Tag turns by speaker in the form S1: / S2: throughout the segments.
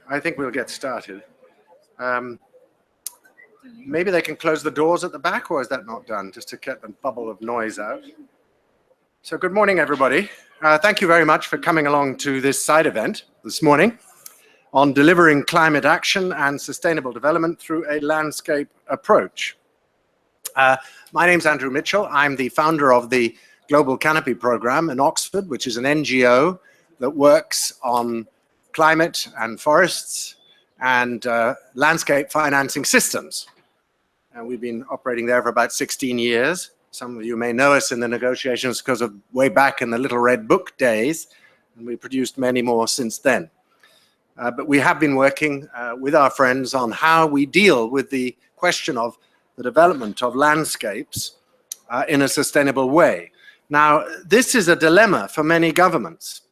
S1: I think we'll get started. Maybe they can close the doors at the back, or is that not done, just to get the bubble of noise out? So good morning, everybody. Thank you very much for coming along to this side event this morning on delivering climate action and sustainable development through a landscape approach. My name's Andrew Mitchell. I'm the founder of the Global Canopy Program in Oxford, which is an NGO that works on climate and forests and landscape financing systems. And we've been operating there for about 16 years. Some of you may know us in the negotiations because of way back in the Little Red Book days, and we produced many more since then. But we have been working with our friends on how we deal with the question of the development of landscapes in a sustainable way. Now, this is a dilemma for many governments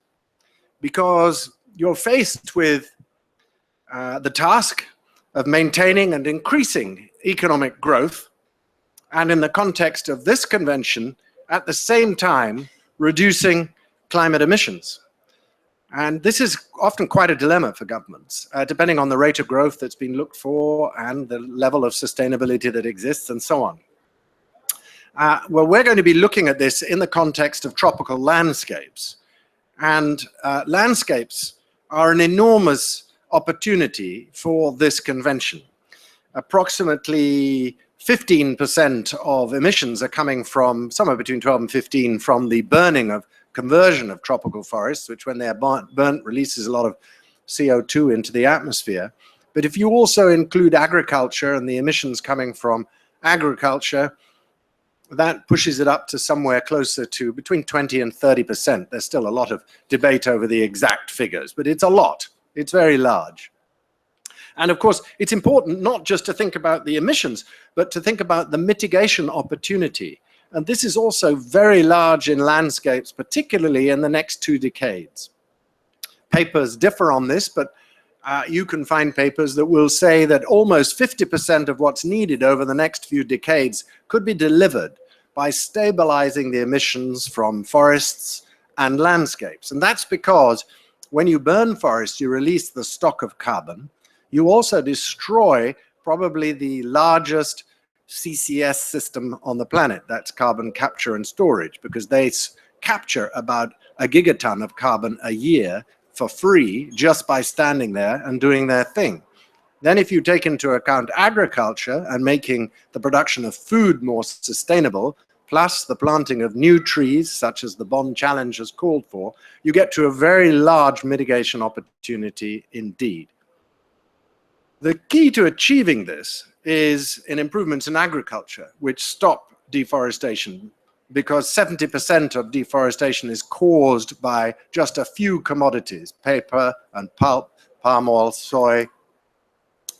S1: because you're faced with the task of maintaining and increasing economic growth, and in the context of this convention, at the same time, reducing climate emissions. And this is often quite a dilemma for governments, depending on the rate of growth that's been looked for and the level of sustainability that exists and so on. Well, we're going to be looking at this in the context of tropical landscapes. And landscapes are an enormous opportunity for this convention. Approximately 15% of emissions are coming from, somewhere between 12 and 15, from the burning of conversion of tropical forests, which when they are burnt releases a lot of CO2 into the atmosphere. But if you also include agriculture and the emissions coming from agriculture, that pushes it up to somewhere closer to between 20 and 30%. There's still a lot of debate over the exact figures, but it's a lot. It's very large. And of course, it's important not just to think about the emissions, but to think about the mitigation opportunity. And this is also very large in landscapes, particularly in the next 2 decades. Papers differ on this, but you can find papers that will say that almost 50% of what's needed over the next few decades could be delivered by stabilizing the emissions from forests and landscapes. And that's because when you burn forests, you release the stock of carbon. You also destroy probably the largest CCS system on the planet. That's carbon capture and storage, because they capture about a gigaton of carbon a year for free just by standing there and doing their thing. Then if you take into account agriculture and making the production of food more sustainable, plus the planting of new trees, such as the Bonn Challenge has called for, you get to a very large mitigation opportunity indeed. The key to achieving this is in improvements in agriculture, which stop deforestation, because 70% of deforestation is caused by just a few commodities: paper and pulp, palm oil, soy,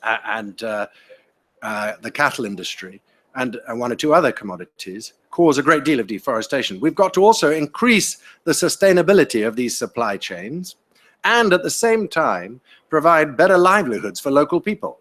S1: and the cattle industry, and 1 or 2 other commodities cause a great deal of deforestation. We've got to also increase the sustainability of these supply chains and at the same time provide better livelihoods for local people.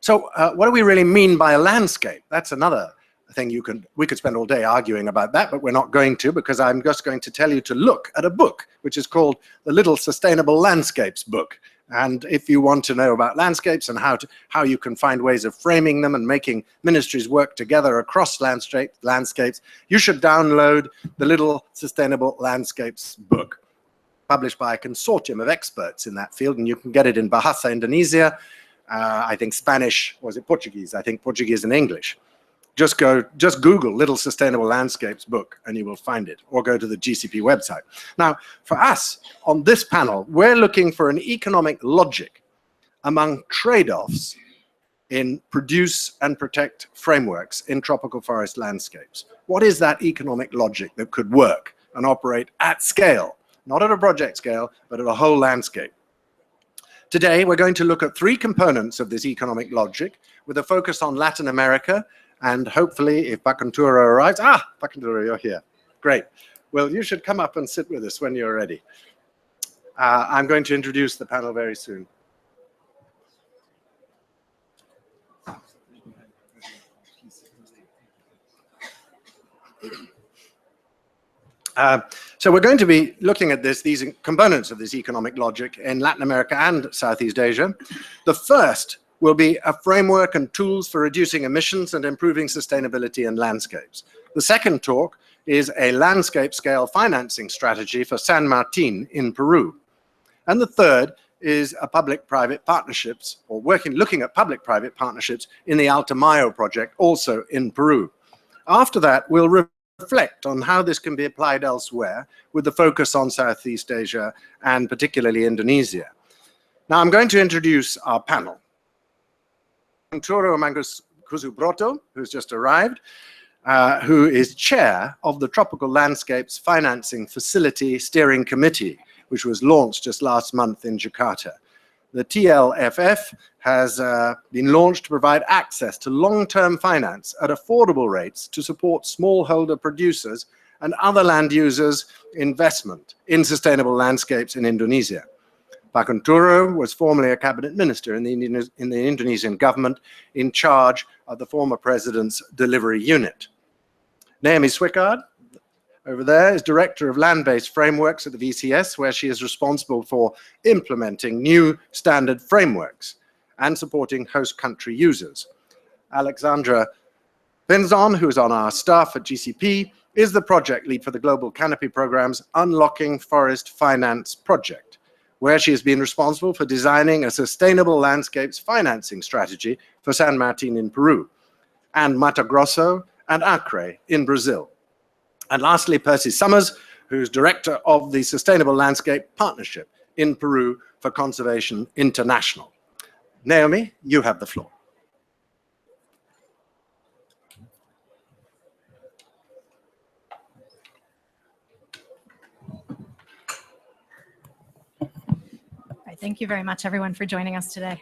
S1: So what do we really mean by a landscape? That's another thing we could spend all day arguing about that, but we're not going to, because I'm just going to tell you to look at a book which is called the Little Sustainable Landscapes book. And if you want to know about landscapes and how you can find ways of framing them and making ministries work together across landscapes, you should download the Little Sustainable Landscapes book, published by a consortium of experts in that field, and you can get it in Bahasa Indonesia, I think Spanish, or is it Portuguese? I think Portuguese and English. Just Google Little Sustainable Landscapes book and you will find it, or go to the GCP website. Now, for us on this panel, we're looking for an economic logic among trade-offs in produce and protect frameworks in tropical forest landscapes. What is that economic logic that could work and operate at scale, not at a project scale, but at a whole landscape? Today, we're going to look at 3 components of this economic logic with a focus on Latin America. And hopefully, if Bakantura arrives, Bakantura, you're here. Great. Well, you should come up and sit with us when you're ready. I'm going to introduce the panel very soon. So we're going to be looking at these components of this economic logic in Latin America and Southeast Asia. The first will be a framework and tools for reducing emissions and improving sustainability in landscapes. The second talk is a landscape scale financing strategy for San Martin in Peru. And the third is a public-private partnerships, or looking at public-private partnerships in the Alto project, also in Peru. After that, we'll reflect on how this can be applied elsewhere, with the focus on Southeast Asia and particularly Indonesia. Now I'm going to introduce our panel. Arturo Mancuso-Broto, who's just arrived, who is chair of the Tropical Landscapes Financing Facility Steering Committee, which was launched just last month in Jakarta. The TLFF has been launched to provide access to long-term finance at affordable rates to support smallholder producers and other land users' investment in sustainable landscapes in Indonesia. Pak Unturo was formerly a cabinet minister in the Indonesian government in charge of the former president's delivery unit. Naomi Swickard, over there, is Director of Land-Based Frameworks at the VCS, where she is responsible for implementing new standard frameworks and supporting host country users. Alexandra Pinzon, who is on our staff at GCP, is the project lead for the Global Canopy Program's Unlocking Forest Finance project, where she has been responsible for designing a sustainable landscapes financing strategy for San Martin in Peru, and Mato Grosso and Acre in Brazil. And lastly, Percy Summers, who's director of the Sustainable Landscape Partnership in Peru for Conservation International. Naomi, you have the floor.
S2: Thank you very much, everyone, for joining us today.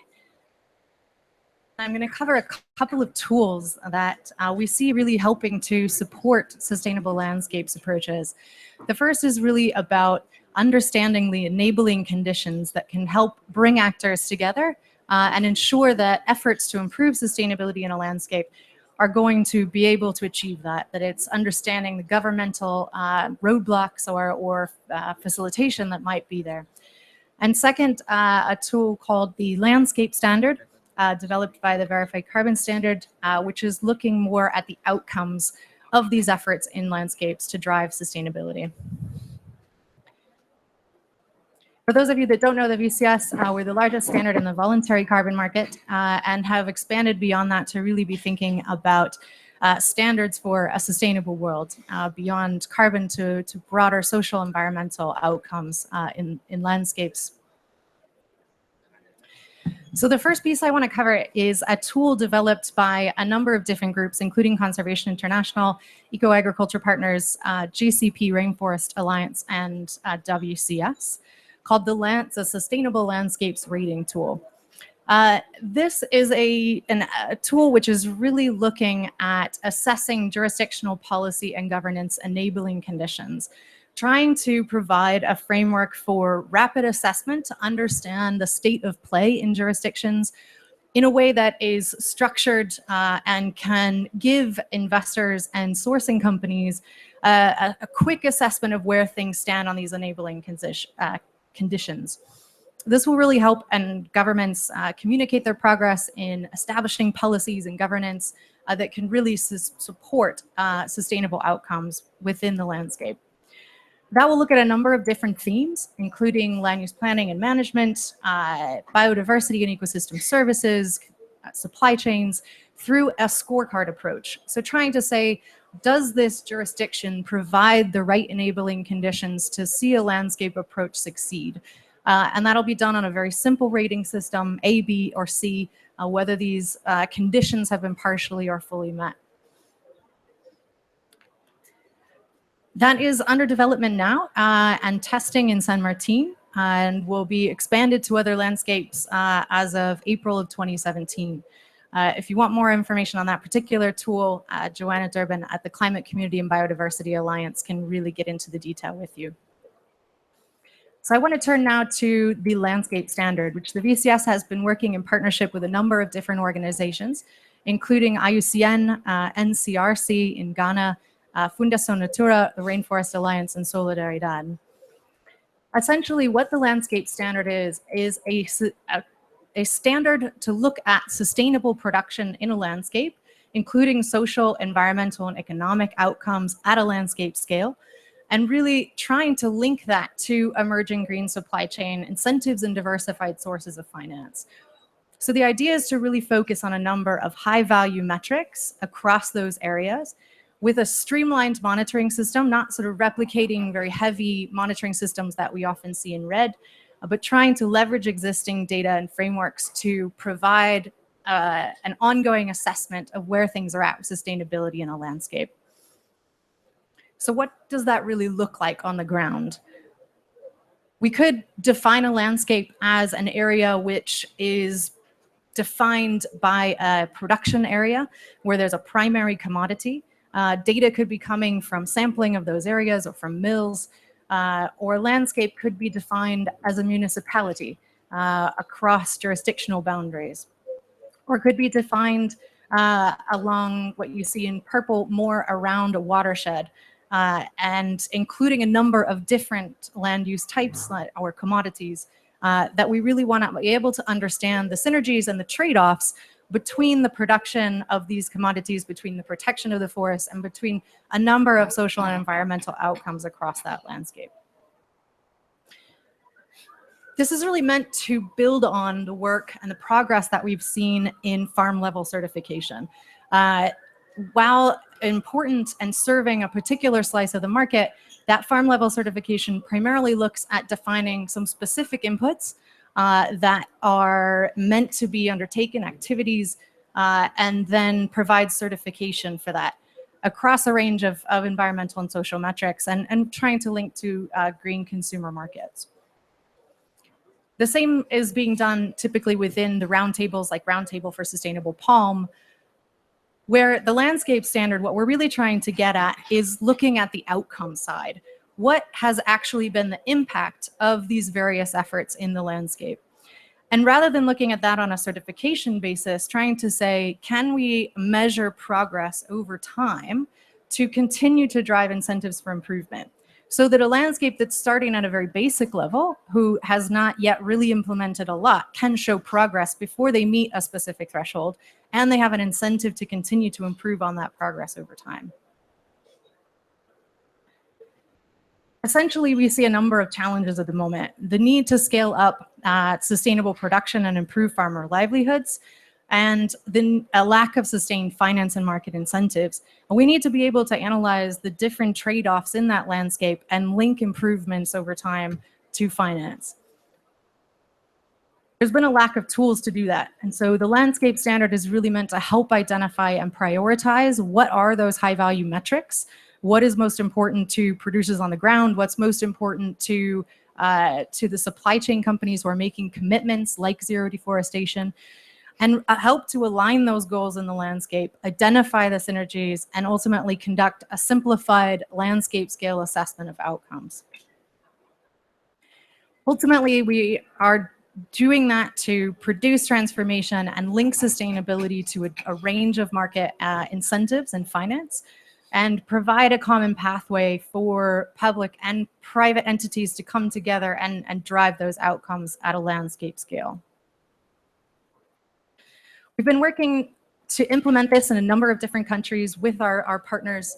S2: I'm going to cover a couple of tools that we see really helping to support sustainable landscapes approaches. The first is really about understanding the enabling conditions that can help bring actors together and ensure that efforts to improve sustainability in a landscape are going to be able to achieve that it's understanding the governmental roadblocks or facilitation that might be there. And second, a tool called the Landscape Standard, developed by the Verified Carbon Standard, which is looking more at the outcomes of these efforts in landscapes to drive sustainability. For those of you that don't know the VCS, we're the largest standard in the voluntary carbon market and have expanded beyond that to really be thinking about standards for a sustainable world, beyond carbon to broader social environmental outcomes in landscapes. So the first piece I want to cover is a tool developed by a number of different groups, including Conservation International, Eco-Agriculture Partners, GCP Rainforest Alliance, and WCS, called the Sustainable Landscapes Rating Tool. This is a tool which is really looking at assessing jurisdictional policy and governance enabling conditions, trying to provide a framework for rapid assessment to understand the state of play in jurisdictions in a way that is structured and can give investors and sourcing companies a quick assessment of where things stand on these enabling conditions. This will really help governments communicate their progress in establishing policies and governance that can really support sustainable outcomes within the landscape. That will look at a number of different themes, including land use planning and management, biodiversity and ecosystem services, supply chains, through a scorecard approach. So trying to say, does this jurisdiction provide the right enabling conditions to see a landscape approach succeed? And that'll be done on a very simple rating system, A, B, or C, whether these conditions have been partially or fully met. That is under development now and testing in San Martin, and will be expanded to other landscapes as of April of 2017. If you want more information on that particular tool, Joanna Durbin at the Climate Community and Biodiversity Alliance can really get into the detail with you. So I want to turn now to the Landscape Standard, which the VCS has been working in partnership with a number of different organizations, including IUCN, NCRC in Ghana, Fundación Natura, the Rainforest Alliance, and Solidaridad. Essentially, what the landscape standard is a standard to look at sustainable production in a landscape, including social, environmental, and economic outcomes at a landscape scale, and really trying to link that to emerging green supply chain incentives and diversified sources of finance. So the idea is to really focus on a number of high-value metrics across those areas with a streamlined monitoring system, not sort of replicating very heavy monitoring systems that we often see in red, but trying to leverage existing data and frameworks to provide an ongoing assessment of where things are at with sustainability in a landscape. So what does that really look like on the ground? We could define a landscape as an area which is defined by a production area where there's a primary commodity. Data could be coming from sampling of those areas or from mills, or landscape could be defined as a municipality across jurisdictional boundaries, or could be defined along what you see in purple, more around a watershed, and including a number of different land use types or commodities that we really want to be able to understand the synergies and the trade-offs between the production of these commodities, between the protection of the forest, and between a number of social and environmental outcomes across that landscape. This is really meant to build on the work and the progress that we've seen in farm-level certification. While important and serving a particular slice of the market, that farm-level certification primarily looks at defining some specific inputs that are meant to be undertaken, activities, and then provide certification for that across a range of environmental and social metrics, and trying to link to green consumer markets. The same is being done typically within the roundtables, like Roundtable for Sustainable Palm, where the landscape standard, what we're really trying to get at is looking at the outcome side. What has actually been the impact of these various efforts in the landscape? And rather than looking at that on a certification basis, trying to say, can we measure progress over time to continue to drive incentives for improvement? So that a landscape that's starting at a very basic level, who has not yet really implemented a lot, can show progress before they meet a specific threshold, and they have an incentive to continue to improve on that progress over time. Essentially, we see a number of challenges at the moment. The need to scale up sustainable production and improve farmer livelihoods, and then a lack of sustained finance and market incentives. And we need to be able to analyze the different trade-offs in that landscape and link improvements over time to finance. There's been a lack of tools to do that. And so the landscape standard is really meant to help identify and prioritize what are those high-value metrics, what is most important to producers on the ground, what's most important to the supply chain companies who are making commitments like zero deforestation, and help to align those goals in the landscape, identify the synergies, and ultimately conduct a simplified landscape scale assessment of outcomes. Ultimately, we are doing that to produce transformation and link sustainability to a range of market incentives and finance, and provide a common pathway for public and private entities to come together and drive those outcomes at a landscape scale. We've been working to implement this in a number of different countries with our partners,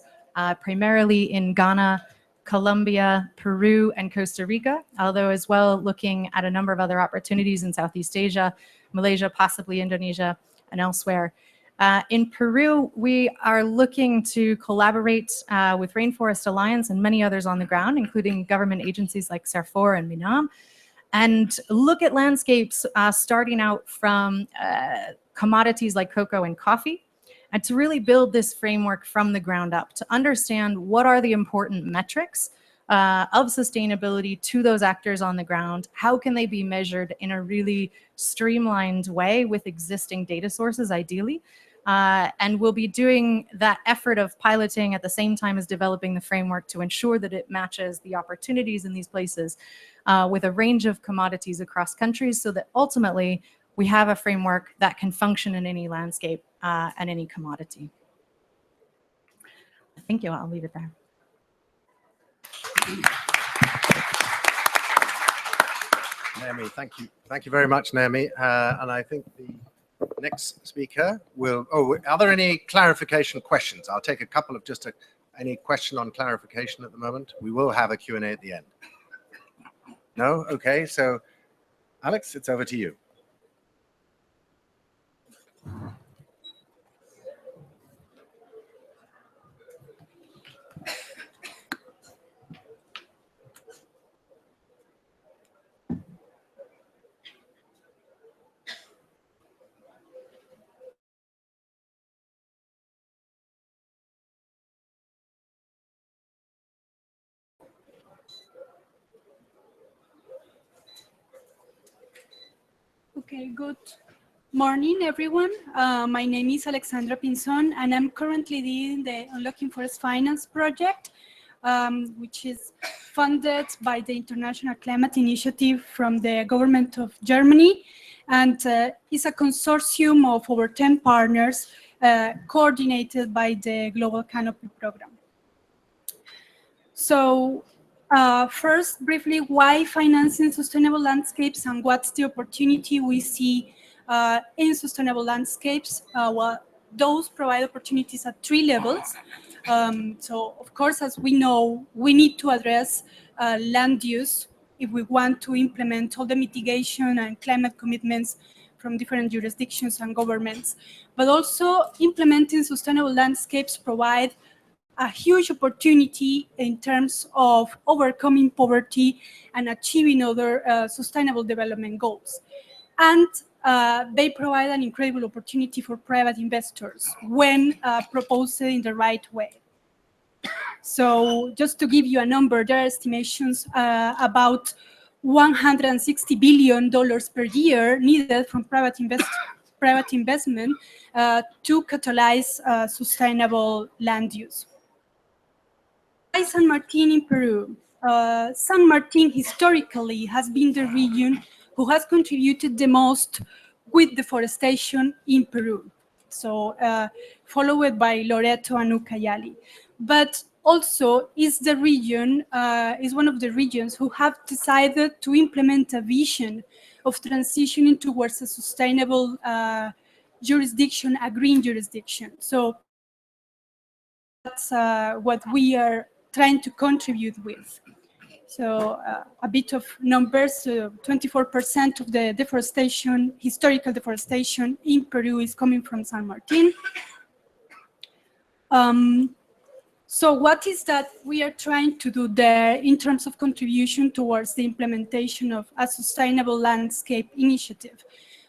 S2: primarily in Ghana, Colombia, Peru, and Costa Rica, although as well looking at a number of other opportunities in Southeast Asia, Malaysia, possibly Indonesia, and elsewhere. In Peru, we are looking to collaborate with Rainforest Alliance and many others on the ground, including government agencies like CERFOR and MINAM, and look at landscapes starting out from commodities like cocoa and coffee, and to really build this framework from the ground up to understand what are the important metrics of sustainability to those actors on the ground, how can they be measured in a really streamlined way with existing data sources ideally, and we'll be doing that effort of piloting at the same time as developing the framework to ensure that it matches the opportunities in these places with a range of commodities across countries, so that ultimately we have a framework that can function in any landscape and any commodity. Thank you. I'll leave it there.
S1: Naomi, thank you. Thank you very much, Naomi. And I think the next speaker will, are there any clarification questions? I'll take a couple of any question on clarification at the moment. We will have a Q&A at the end. No? Okay, so Alex, it's over to you.
S3: Okay, good morning, everyone. My name is Alexandra Pinzon, and I'm currently leading the Unlocking Forest Finance project, which is funded by the International Climate Initiative from the Government of Germany, and is a consortium of over 10 partners coordinated by the Global Canopy Program. So, first, briefly, why financing sustainable landscapes and what's the opportunity we see in sustainable landscapes? Well, those provide opportunities at 3 levels. So, of course, as we know, we need to address land use if we want to implement all the mitigation and climate commitments from different jurisdictions and governments. But also, implementing sustainable landscapes provide a huge opportunity in terms of overcoming poverty and achieving other sustainable development goals. And they provide an incredible opportunity for private investors when proposed in the right way. So just to give you a number, there are estimations about $160 billion per year needed from private investment to catalyze sustainable land use. San Martin in Peru. San Martin historically has been the region who has contributed the most with deforestation in Peru. So followed by Loreto and Ucayali. But also is the region, is one of the regions who have decided to implement a vision of transitioning towards a sustainable jurisdiction, a green jurisdiction. So that's what we are trying to contribute with. So a bit of numbers, 24% of the deforestation, historical deforestation in Peru is coming from San Martin. So what is that we are trying to do there in terms of contribution towards the implementation of a sustainable landscape initiative?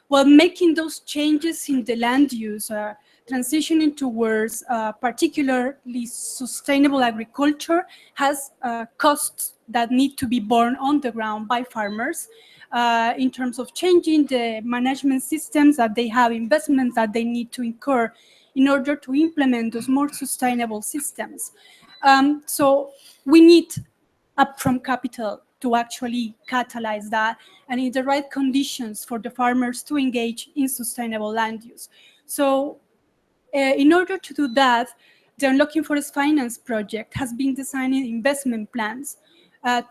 S3: Well, making those changes in the land use, transitioning towards particularly sustainable agriculture has costs that need to be borne on the ground by farmers in terms of changing the management systems that they have, investments that they need to incur in order to implement those more sustainable systems. So we need upfront capital to actually catalyze that and in the right conditions for the farmers to engage in sustainable land use. So in order to do that, the Unlocking Forest Finance project has been designing investment plans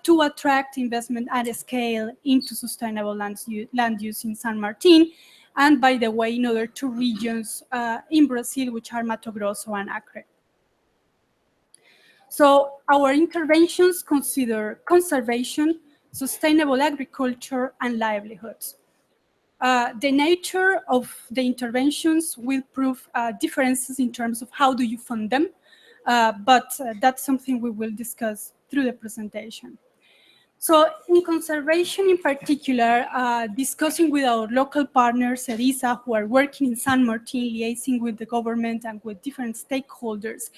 S3: to attract investment at a scale into sustainable land use in San Martin, and by the way, in other 2 regions in Brazil, which are Mato Grosso and Acre. So our interventions consider conservation, sustainable agriculture, and livelihoods. The nature of the interventions will prove differences in terms of how do you fund them, but that's something we will discuss through the presentation. So in conservation in particular, discussing with our local partners, ERISA, who are working in San Martin, liaising with the government and with different stakeholders,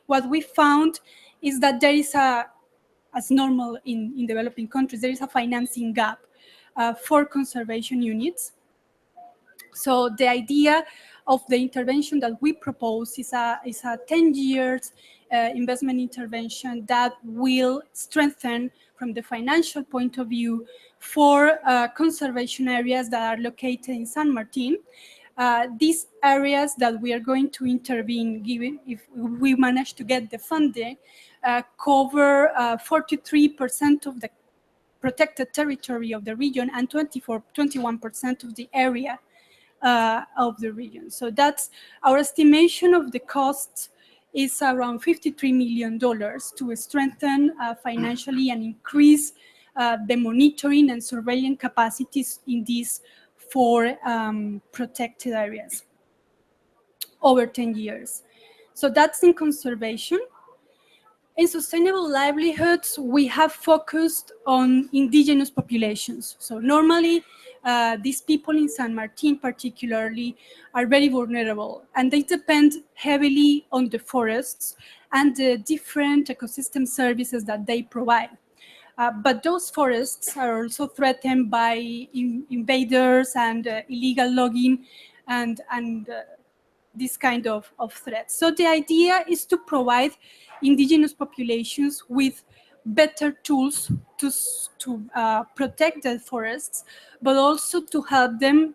S3: what we found is that there is as normal in developing countries, there is a financing gap for conservation units. So the idea of the intervention that we propose is a 10 years investment intervention that will strengthen from the financial point of view for conservation areas that are located in San Martin. these areas that we are going to intervene, given if we manage to get the funding, cover 43% of the protected territory of the region and 21% of the area of the region. So that's our estimation of the cost is around $53 million to strengthen financially and increase the monitoring and surveillance capacities in these 4 protected areas over 10 years. So that's in conservation. In sustainable livelihoods, we have focused on indigenous populations. So normally, these people in San Martin particularly are very vulnerable, and they depend heavily on the forests and the different ecosystem services that they provide. But those forests are also threatened by invaders and illegal logging and this kind of threats. So the idea is to provide indigenous populations with better tools to protect the forests, but also to help them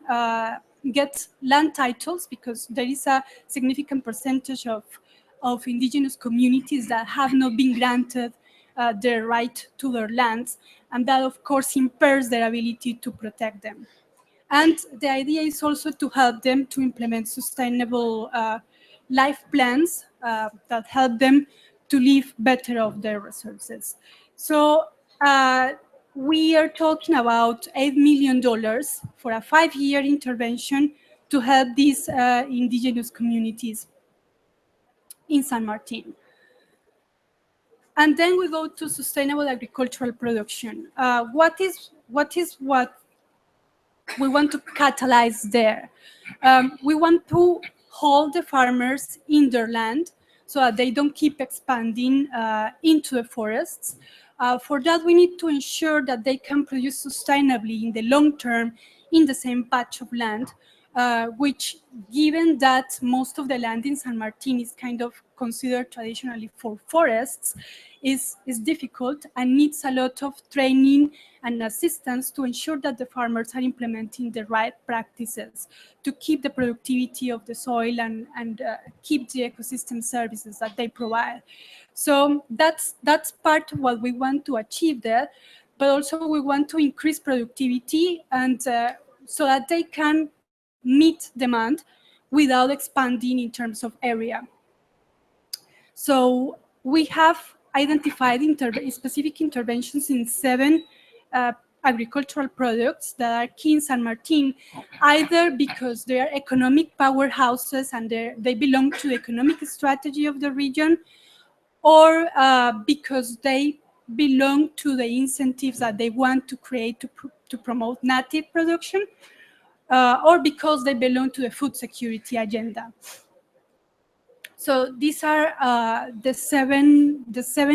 S3: get land titles, because there is a significant percentage of indigenous communities that have not been granted their right to their lands, and that of course impairs their ability to protect them. And the idea is also to help them to implement sustainable life plans that help them to live better off their resources. So we are talking about $8 million for a 5-year intervention to help these indigenous communities in San Martin. And then we go to sustainable agricultural production. What we want to catalyze there? We want to hold the farmers in their land so that they don't keep expanding into the forests. For that, we need to ensure that they can produce sustainably in the long term in the same patch of land, which, given that most of the land in San Martin is kind of considered traditionally for forests, is difficult and needs a lot of training and assistance to ensure that the farmers are implementing the right practices to keep the productivity of the soil and keep the ecosystem services that they provide. So that's part of what we want to achieve there, but also we want to increase productivity and so that they can meet demand without expanding in terms of area. So we have identified specific interventions in 7 agricultural products that are key in San Martin, either because they are economic powerhouses and they belong to the economic strategy of the region, or because they belong to the incentives that they want to create to promote native production, or because they belong to the food security agenda. So these are the seven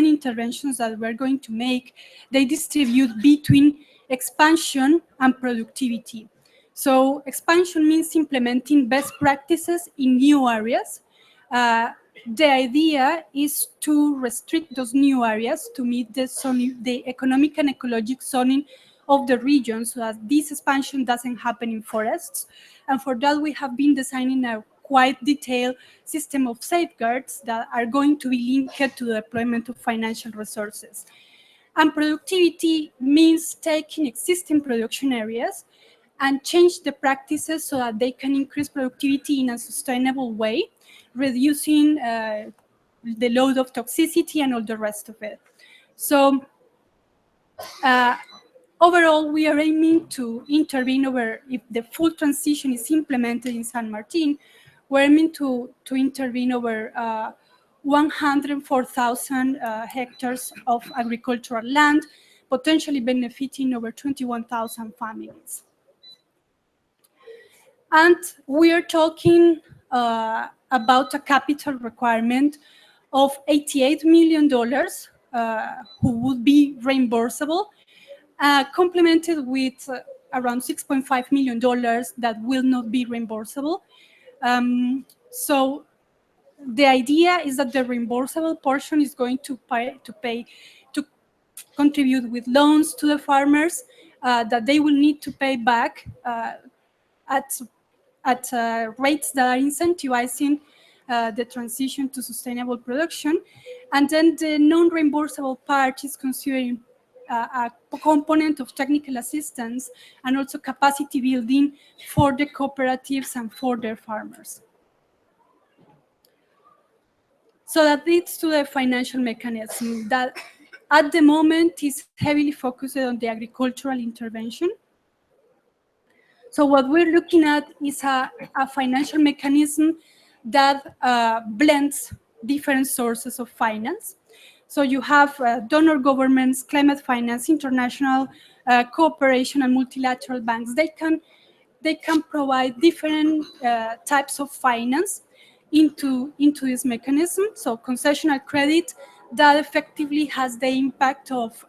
S3: interventions that we're going to make. They distribute between expansion and productivity. So expansion means implementing best practices in new areas. The idea is to restrict those new areas to meet the economic and ecologic zoning of the region so that this expansion doesn't happen in forests. And for that, we have been designing a quite detailed system of safeguards that are going to be linked to the deployment of financial resources. And productivity means taking existing production areas and change the practices so that they can increase productivity in a sustainable way, reducing the load of toxicity and all the rest of it. So overall, we are aiming to intervene over, if the full transition is implemented in San Martin, we're aiming to intervene over 104,000 hectares of agricultural land, potentially benefiting over 21,000 families. And we are talking about a capital requirement of $88 million who would be reimbursable, complemented with around $6.5 million that will not be reimbursable. So the idea is that the reimbursable portion is going to contribute with loans to the farmers that they will need to pay back at at rates that are incentivizing the transition to sustainable production. And then the non-reimbursable part is considering a component of technical assistance and also capacity building for the cooperatives and for their farmers. So that leads to the financial mechanism that at the moment is heavily focused on the agricultural intervention. So what we're looking at is a financial mechanism that blends different sources of finance. So you have donor governments, climate finance, international cooperation, and multilateral banks. They can provide different types of finance into this mechanism. So concessional credit that effectively has the impact of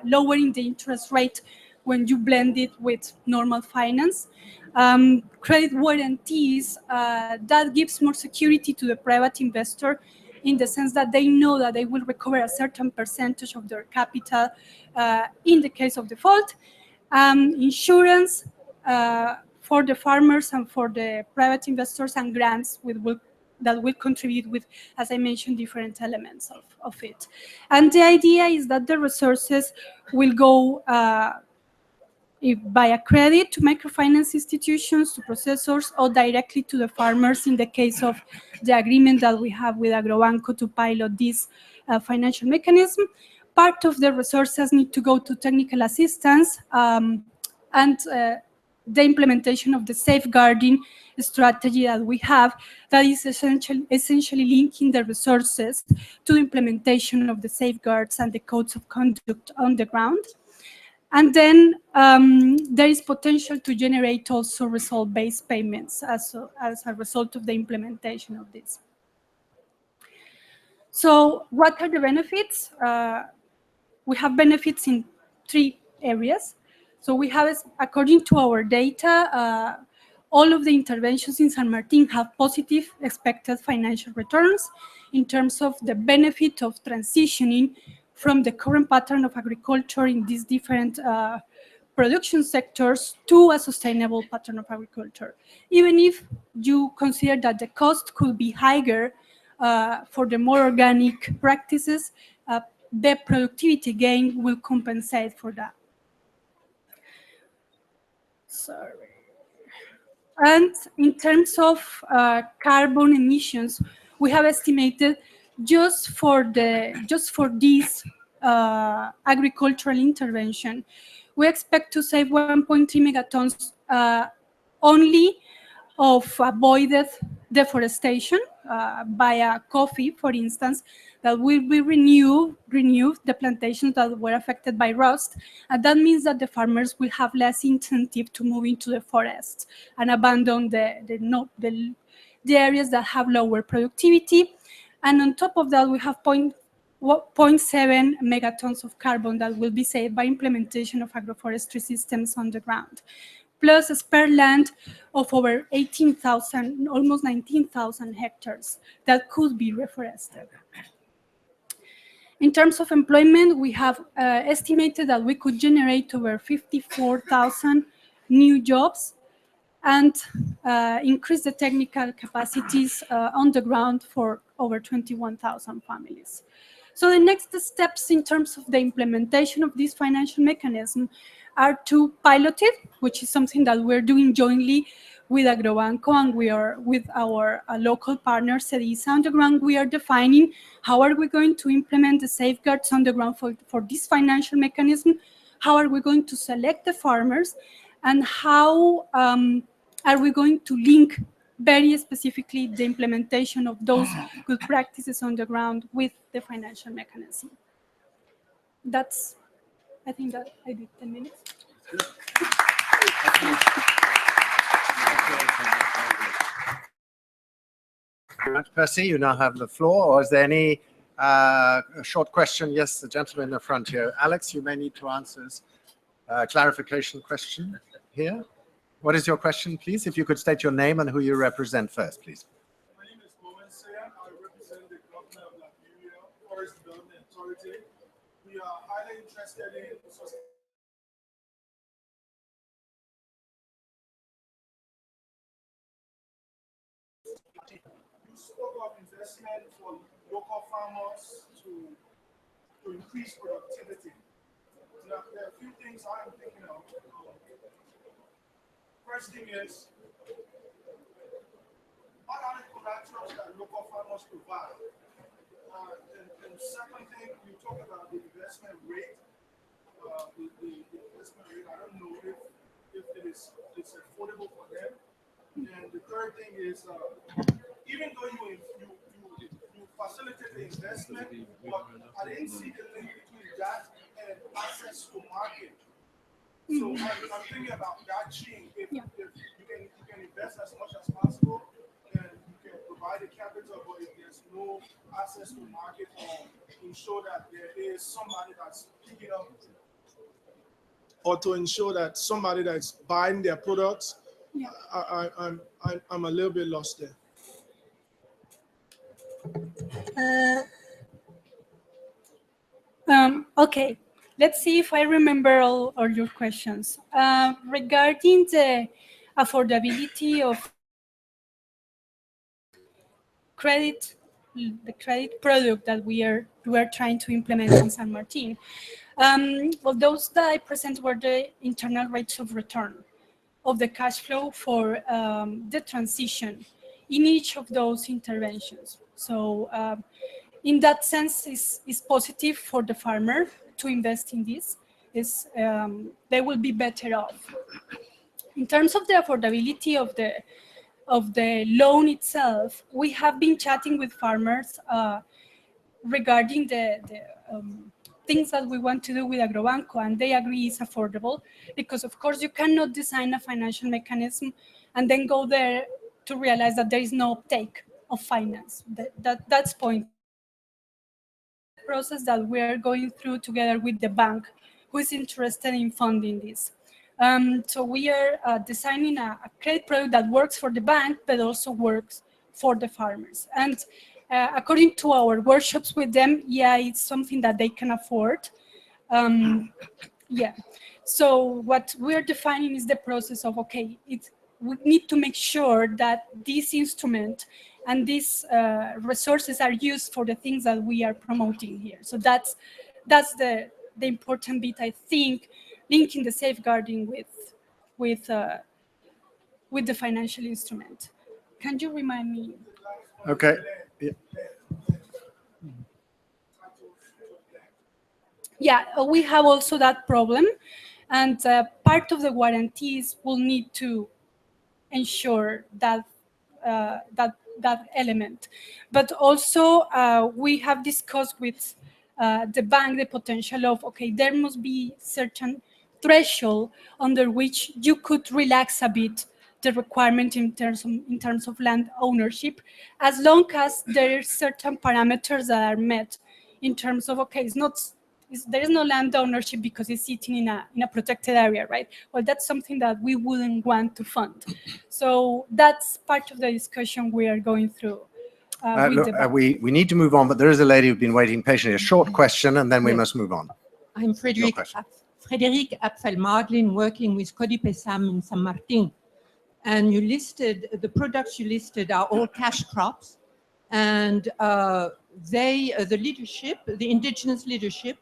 S3: lowering the interest rate when you blend it with normal finance. Credit warranties, that gives more security to the private investor in the sense that they know that they will recover a certain percentage of their capital in the case of default. Insurance for the farmers and for the private investors, and grants that will contribute with, as I mentioned, different elements of it. And the idea is that the resources will go via credit to microfinance institutions, to processors, or directly to the farmers in the case of the agreement that we have with Agrobanco to pilot this financial mechanism. Part of the resources need to go to technical assistance and the implementation of the safeguarding strategy that we have, that is essentially linking the resources to the implementation of the safeguards and the codes of conduct on the ground. And then there is potential to generate also result-based payments as a result of the implementation of this. So what are the benefits? We have benefits in 3 areas. So we have, according to our data, all of the interventions in San Martin have positive expected financial returns in terms of the benefit of transitioning from the current pattern of agriculture in these different production sectors to a sustainable pattern of agriculture. Even if you consider that the cost could be higher for the more organic practices, the productivity gain will compensate for that. Sorry. And in terms of carbon emissions, we have estimated just for this agricultural intervention, we expect to save 1.3 megatons only of avoided deforestation via coffee, for instance, that will be renewed the plantations that were affected by rust. And that means that the farmers will have less incentive to move into the forests and abandon the areas that have lower productivity. And on top of that, we have 0.7 megatons of carbon that will be saved by implementation of agroforestry systems on the ground, plus a spare land of over 18,000, almost 19,000 hectares that could be reforested. In terms of employment, we have estimated that we could generate over 54,000 new jobs and increase the technical capacities on the ground for over 21,000 families. So the next steps in terms of the implementation of this financial mechanism are to pilot it, which is something that we're doing jointly with Agrobanco, and we are with our local partner, CEDISA, on the ground. We are defining how are we going to implement the safeguards on the ground for this financial mechanism, how are we going to select the farmers, and how are we going to link very specifically the implementation of those good practices on the ground with the financial mechanism. That's, I think that I did 10 minutes.
S1: Very much, Percy. You now have the floor. Or is there any short question? Yes, the gentleman in the front here. Alex, you may need to answer this clarification question here. What is your question, please? If you could state your name and who you represent first, please.
S4: My name is I represent the Government of Peru Forest Development Authority. We are highly interested in spoke of investment for local farmers to increase productivity. Now, there are a few things I'm thinking of. First thing is, what are the collaterals that local farmers provide? And second thing, you talk about the investment rate. The investment rate, I don't know if it's affordable for them. And the third thing is, even though you facilitate the investment, but I didn't see the link between that and access to market. So I'm thinking about that chain. If you can invest as much as possible, and you can provide the capital, but if there's no access to market, or ensure that there is somebody that's picking up, or to ensure that somebody that's buying their products, I'm a little bit lost there.
S3: Okay, let's see if I remember all your questions. Regarding the affordability of credit, the credit product that we are trying to implement in San Martin. Well, those that I present were the internal rates of return of the cash flow for the transition in each of those interventions. So in that sense, is positive for the farmer to invest in this. They will be better off. In terms of the affordability of the loan itself, we have been chatting with farmers regarding the things that we want to do with Agrobanco, and they agree it's affordable because, of course, you cannot design a financial mechanism and then go there to realize that there is no uptake of finance. That's point. Process that we are going through together with the bank, who is interested in funding this. So we are designing a credit product that works for the bank, but also works for the farmers. And according to our workshops with them, it's something that they can afford. So what we're defining is the process of, okay, we need to make sure that this instrument and these resources are used for the things that we are promoting here. So that's the important bit, I think, linking the safeguarding with the financial instrument. Can you remind me?
S1: Okay.
S3: Yeah, we have also that problem, and part of the guarantees will need to ensure that that element. But also, we have discussed with the bank the potential of, okay, there must be certain threshold under which you could relax a bit the requirement in terms of land ownership, as long as there are certain parameters that are met in terms of, okay, there is no land ownership because it's sitting in a protected area, right? Well, that's something that we wouldn't want to fund. So that's part of the discussion we are going through.
S1: We need to move on, but there is a lady who's been waiting patiently. A short question, and then we must move on.
S5: I'm Frederic Apfel-Marglin, working with CODIPESAM in San Martin. And you listed, the products you listed are all cash crops. And the leadership, the indigenous leadership,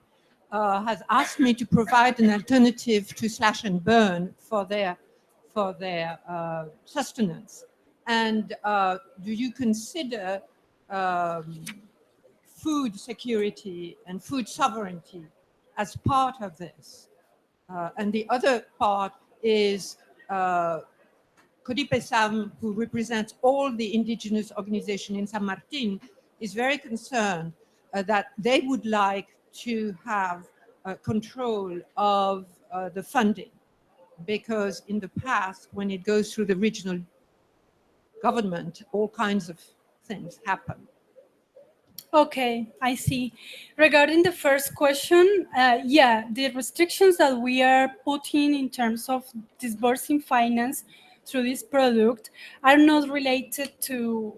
S5: has asked me to provide an alternative to slash and burn for their sustenance. And do you consider food security and food sovereignty as part of this? And the other part is CODIPESAM, who represents all the indigenous organizations in San Martin, is very concerned that they would like to have control of the funding, because in the past, when it goes through the regional government, all kinds of things happen.
S3: Okay, I see. Regarding the first question, the restrictions that we are putting in terms of disbursing finance through this product are not related to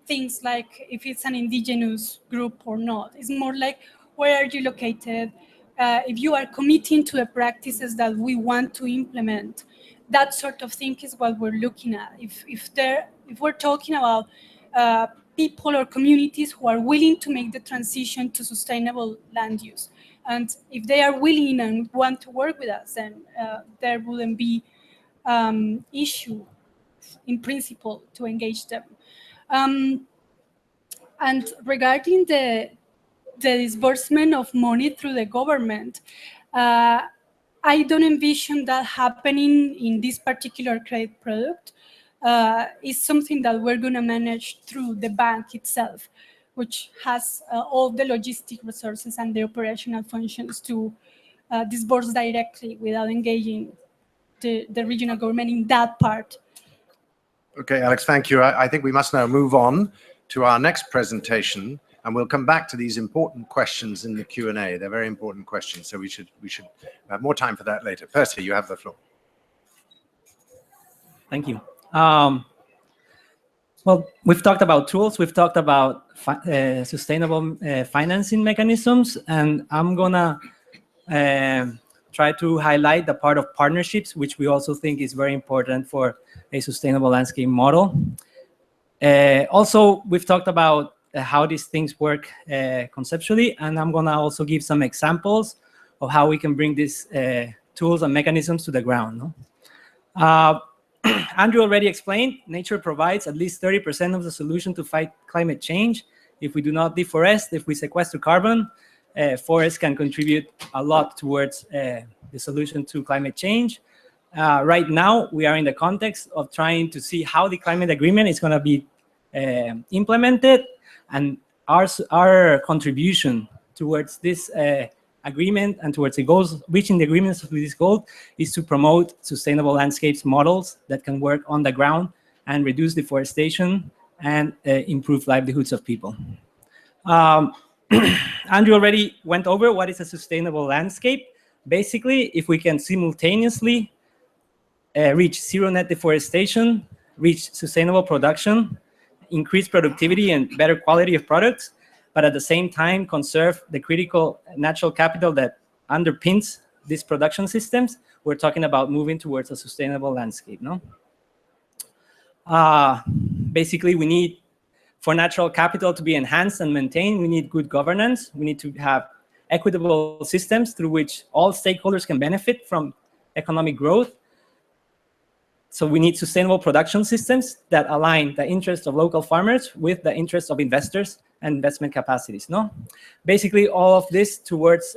S3: things like if it's an indigenous group or not. It's more like, where are you located? If you are committing to the practices that we want to implement, that sort of thing is what we're looking at. If we're talking about people or communities who are willing to make the transition to sustainable land use. And if they are willing and want to work with us, then there wouldn't be issue in principle to engage them. And regarding the disbursement of money through the government, I don't envision that happening in this particular credit product. It's something that we're going to manage through the bank itself, which has all the logistic resources and the operational functions to disburse directly without engaging the regional government in that part.
S1: Okay, Alex, thank you. I think we must now move on to our next presentation, and we'll come back to these important questions in the Q&A. They're very important questions, so we should have more time for that later. Percy, you have the floor.
S6: Thank you. Well, we've talked about tools, we've talked about sustainable financing mechanisms, and I'm gonna try to highlight the part of partnerships, which we also think is very important for a sustainable landscape model. Also, we've talked about how these things work conceptually, and I'm gonna also give some examples of how we can bring these tools and mechanisms to the ground. No? Andrew already explained, nature provides at least 30% of the solution to fight climate change. If we do not deforest, if we sequester carbon, forests can contribute a lot towards the solution to climate change. Right now, we are in the context of trying to see how the climate agreement is going to be implemented, and our contribution towards this agreement and towards the goals, reaching the agreements with this goal, is to promote sustainable landscapes models that can work on the ground and reduce deforestation and improve livelihoods of people. Andrew already went over what is a sustainable landscape. Basically, if we can simultaneously reach zero net deforestation, reach sustainable production, increase productivity and better quality of products, but at the same time conserve the critical natural capital that underpins these production systems, we're talking about moving towards a sustainable landscape. No? Basically, we need, for natural capital to be enhanced and maintained, we need good governance. We need to have equitable systems through which all stakeholders can benefit from economic growth. So we need sustainable production systems that align the interests of local farmers with the interests of investors and investment capacities. No, basically all of this towards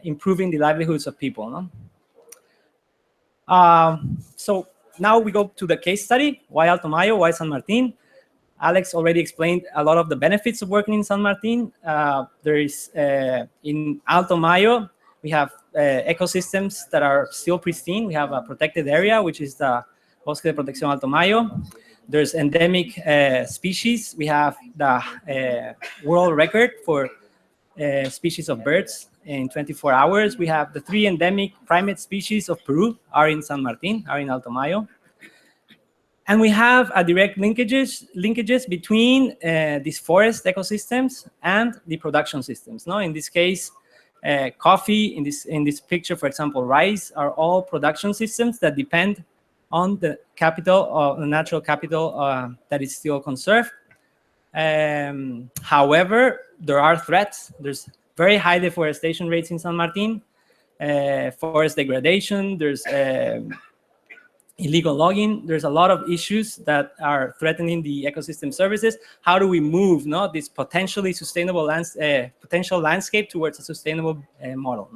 S6: improving the livelihoods of people. No? So now we go to the case study. Why Alto Mayo? Why San Martin? Alex already explained a lot of the benefits of working in San Martin. There is in Alto Mayo, we have ecosystems that are still pristine. We have a protected area, which is the Bosque de Protección Alto Mayo. There's endemic species. We have the world record for species of birds in 24 hours. We have the 3 endemic primate species of Peru are in San Martin, are in Alto Mayo. And we have a direct linkages between these forest ecosystems and the production systems. No, in this case, coffee, in this picture, for example, rice, are all production systems that depend on the capital, or the natural capital that is still conserved. However, there are threats. There's very high deforestation rates in San Martin, forest degradation, there's illegal logging. There's a lot of issues that are threatening the ecosystem services. How do we move this potentially sustainable potential landscape towards a sustainable model?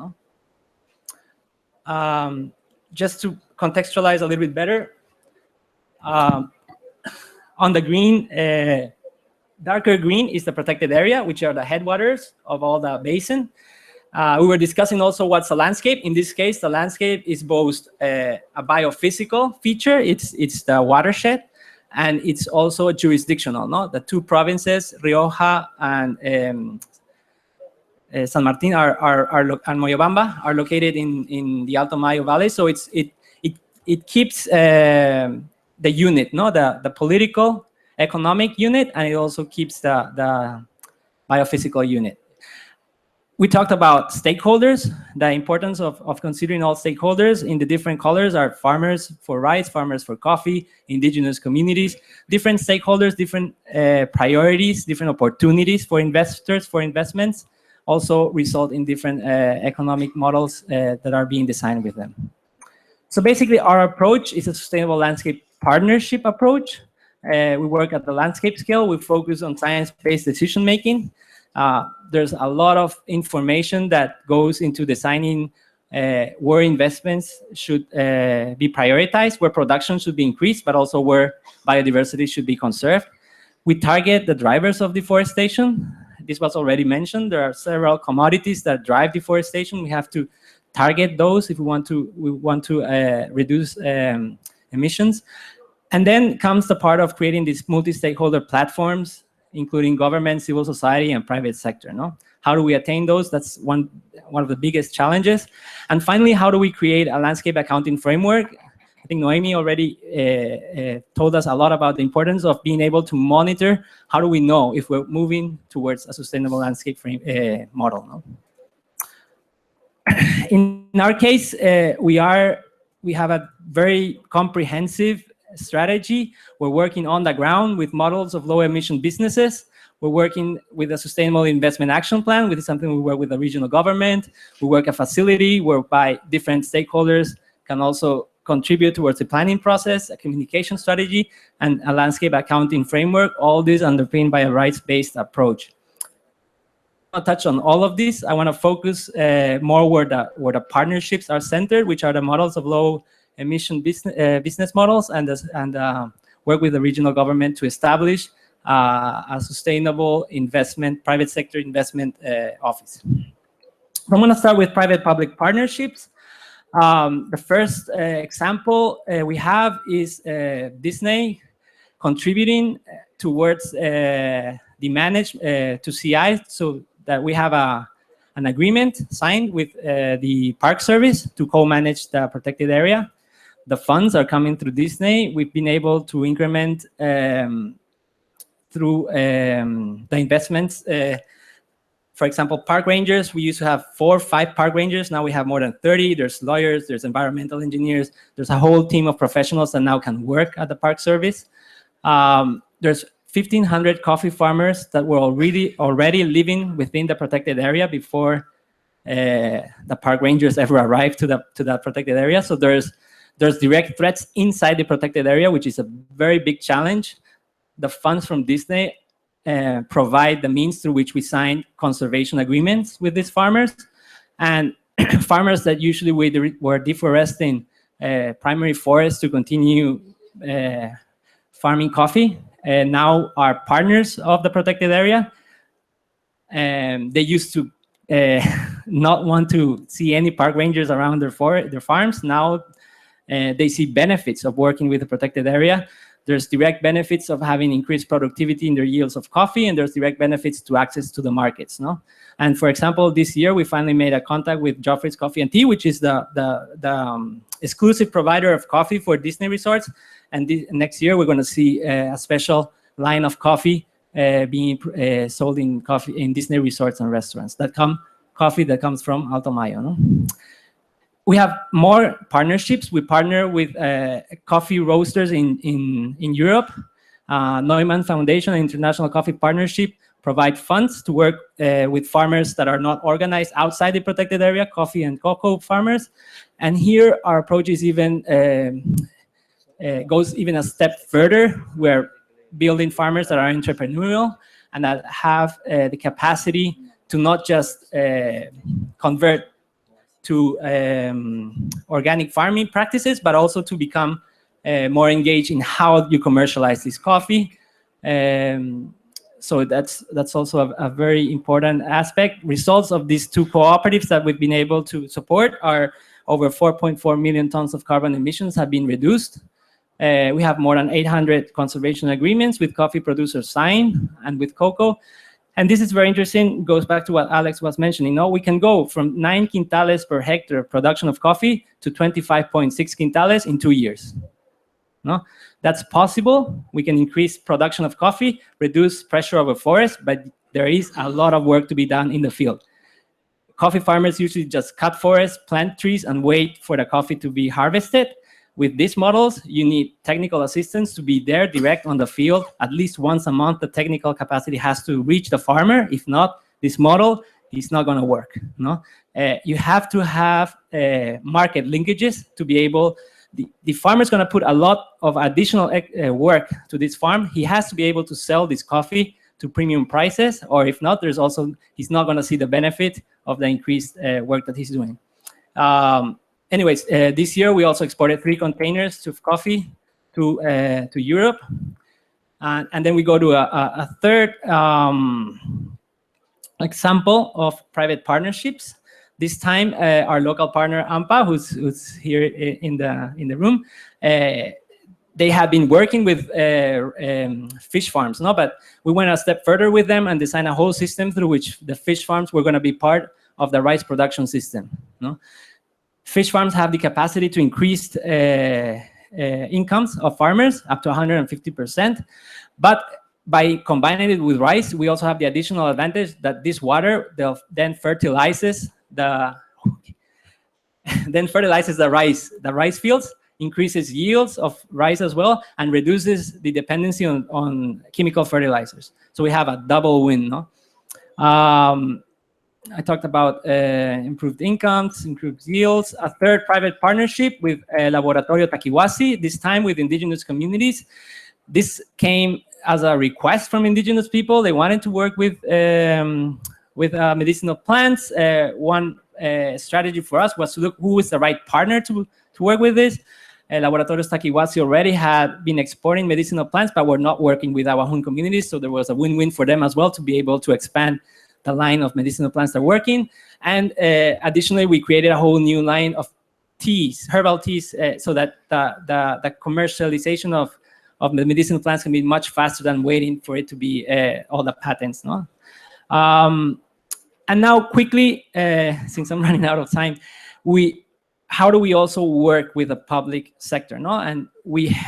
S6: No? Just to contextualize a little bit better, on the green, darker green is the protected area, which are the headwaters of all the basin. We were discussing also what's a landscape. In this case, the landscape is both a biophysical feature, it's the watershed, and it's also jurisdictional. No? The 2 provinces, Rioja and San Martin and Moyobamba, are located in the Alto Mayo Valley. So it keeps the unit, no, the political, economic unit, and it also keeps the biophysical unit. We talked about stakeholders, the importance of considering all stakeholders. In the different colors are farmers for rice, farmers for coffee, indigenous communities, different stakeholders, different priorities, different opportunities for investors, for investments, also result in different economic models that are being designed with them. So basically our approach is a sustainable landscape partnership approach. We work at the landscape scale. We focus on science-based decision-making. There's a lot of information that goes into designing where investments should be prioritized, where production should be increased, but also where biodiversity should be conserved. We target the drivers of deforestation. This was already mentioned. There are several commodities that drive deforestation. We have to target those if we want to reduce emissions. And then comes the part of creating these multi-stakeholder platforms, including government, civil society, and private sector. No? How do we attain those? That's one of the biggest challenges. And finally, how do we create a landscape accounting framework? I think Noemi already told us a lot about the importance of being able to monitor. How do we know if we're moving towards a sustainable landscape model? No? In our case, we have a very comprehensive strategy. We're working on the ground with models of low emission businesses. We're working with a sustainable investment action plan, which is something we work with the regional government. We work a facility whereby different stakeholders can also contribute towards the planning process, a communication strategy, and a landscape accounting framework, all this underpinned by a rights-based approach. I'll touch on all of this. I want to focus more where the partnerships are centered, which are the models of low emission business models, and work with the regional government to establish a sustainable investment, private sector investment office. I'm going to start with private-public partnerships. The first example we have is Disney contributing towards the to CI, so that we have an agreement signed with the Park Service to co-manage the protected area. The funds are coming through Disney. We've been able to increment through the investments. For example, park rangers, we used to have 4 or 5 park rangers. Now we have more than 30. There's lawyers, there's environmental engineers. There's a whole team of professionals that now can work at the Park Service. There's 1,500 coffee farmers that were already living within the protected area before the park rangers ever arrived to that protected area. So there's direct threats inside the protected area, which is a very big challenge. The funds from Disney provide the means through which we sign conservation agreements with these farmers. And farmers that usually were deforesting primary forests to continue farming coffee now are partners of the protected area. They used to not want to see any park rangers around their farms. Now they see benefits of working with the protected area. There's direct benefits of having increased productivity in their yields of coffee, and there's direct benefits to access to the markets. No? And for example, this year we finally made a contact with Joffrey's Coffee and Tea, which is the exclusive provider of coffee for Disney resorts. And next year we're going to see a special line of coffee being sold in Disney resorts and restaurants. Coffee that comes from Alto Mayo. No? We have more partnerships. We partner with coffee roasters in Europe. Neumann Foundation, International Coffee Partnership, provide funds to work with farmers that are not organized outside the protected area, coffee and cocoa farmers. And here our approach is goes even a step further. We're building farmers that are entrepreneurial and that have the capacity to not just convert to organic farming practices, but also to become more engaged in how you commercialize this coffee. So that's also a very important aspect. Results of these 2 cooperatives that we've been able to support are over 4.4 million tons of carbon emissions have been reduced. We have more than 800 conservation agreements with coffee producers signed and with cocoa. And this is very interesting. It goes back to what Alex was mentioning. No, we can go from 9 quintales per hectare production of coffee to 25.6 quintales in 2 years. No, that's possible. We can increase production of coffee, reduce pressure over forest, but there is a lot of work to be done in the field. coffee farmers usually just cut forests, plant trees, and wait for the coffee to be harvested. With these models, you need technical assistance to be there direct on the field. At least once a month, the technical capacity has to reach the farmer. If not, this model is not going to work. No? You have to have market linkages to be able, the farmer is going to put a lot of additional work to this farm. He has to be able to sell this coffee to premium prices, or if not, there's also, he's not going to see the benefit of the increased work that he's doing. Anyways, this year we also exported 3 containers of coffee to Europe. And then we go to a third example of private partnerships. This time, our local partner, AMPA, who's here in the room, they have been working with fish farms, no? But we went a step further with them and designed a whole system through which the fish farms were going to be part of the rice production system. No? Fish farms have the capacity to increase incomes of farmers up to 150%. But by combining it with rice, we also have the additional advantage that this water then fertilizes the rice fields, increases yields of rice as well, and reduces the dependency on chemical fertilizers. So we have a double win. No? I talked about improved incomes, improved yields. A third private partnership with Laboratorio Taquihuasi, this time with indigenous communities. This came as a request from indigenous people. They wanted to work with medicinal plants. One strategy for us was to look who is the right partner to work with this. Laboratorio Taquihuasi already had been exporting medicinal plants, but were not working with our own communities. So there was a win-win for them as well to be able to expand the line of medicinal plants they're working. And additionally, we created a whole new line of teas, herbal teas, so that the commercialization of the medicinal plants can be much faster than waiting for it to be all the patents. No? And now quickly, since I'm running out of time, how do we also work with the public sector? No? And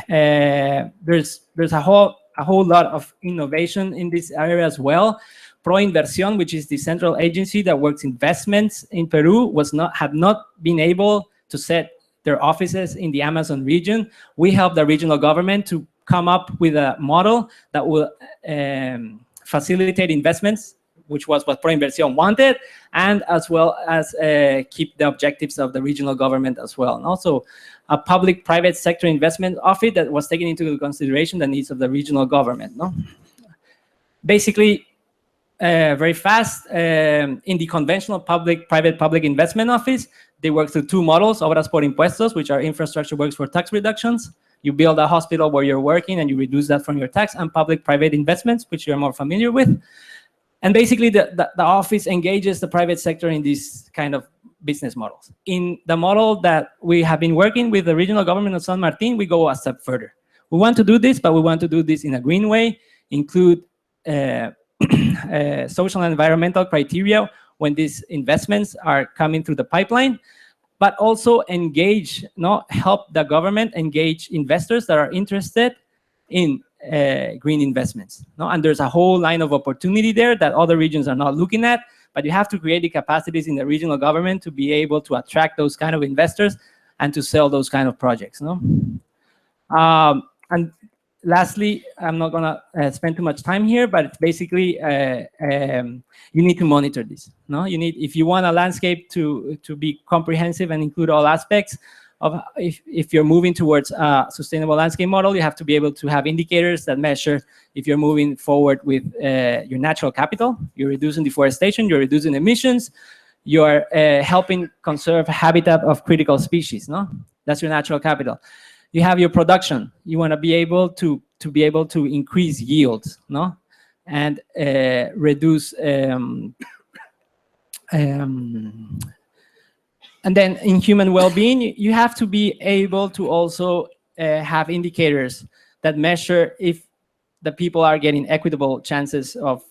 S6: there's a whole lot of innovation in this area as well. Proinversión, which is the central agency that works investments in Peru, had not been able to set their offices in the Amazon region. We helped the regional government to come up with a model that will facilitate investments, which was what Proinversión wanted, and as well as keep the objectives of the regional government as well. And also a public-private sector investment office that was taking into consideration the needs of the regional government. No? Basically, very fast, in the conventional private-public investment office, they work through 2 models, obras por impuestos, which are infrastructure works for tax reductions. You build a hospital where you're working and you reduce that from your tax, and public-private investments, which you're more familiar with. And basically, the office engages the private sector in these kind of business models. In the model that we have been working with the regional government of San Martin, we go a step further. We want to do this, but we want to do this in a green way, include social and environmental criteria when these investments are coming through the pipeline, but also help the government engage investors that are interested in green investments. No? And there's a whole line of opportunity there that other regions are not looking at, but you have to create the capacities in the regional government to be able to attract those kind of investors and to sell those kind of projects. No? And lastly, I'm not gonna spend too much time here, but it's basically you need to monitor this. No, if you want a landscape to be comprehensive and include all aspects of, if you're moving towards a sustainable landscape model, you have to be able to have indicators that measure if you're moving forward with your natural capital, you're reducing deforestation, you're reducing emissions, you're helping conserve habitat of critical species. No, that's your natural capital. You have your production. You want to be able to increase yields, no, and reduce. And then in human well-being, you have to be able to also have indicators that measure if the people are getting equitable chances of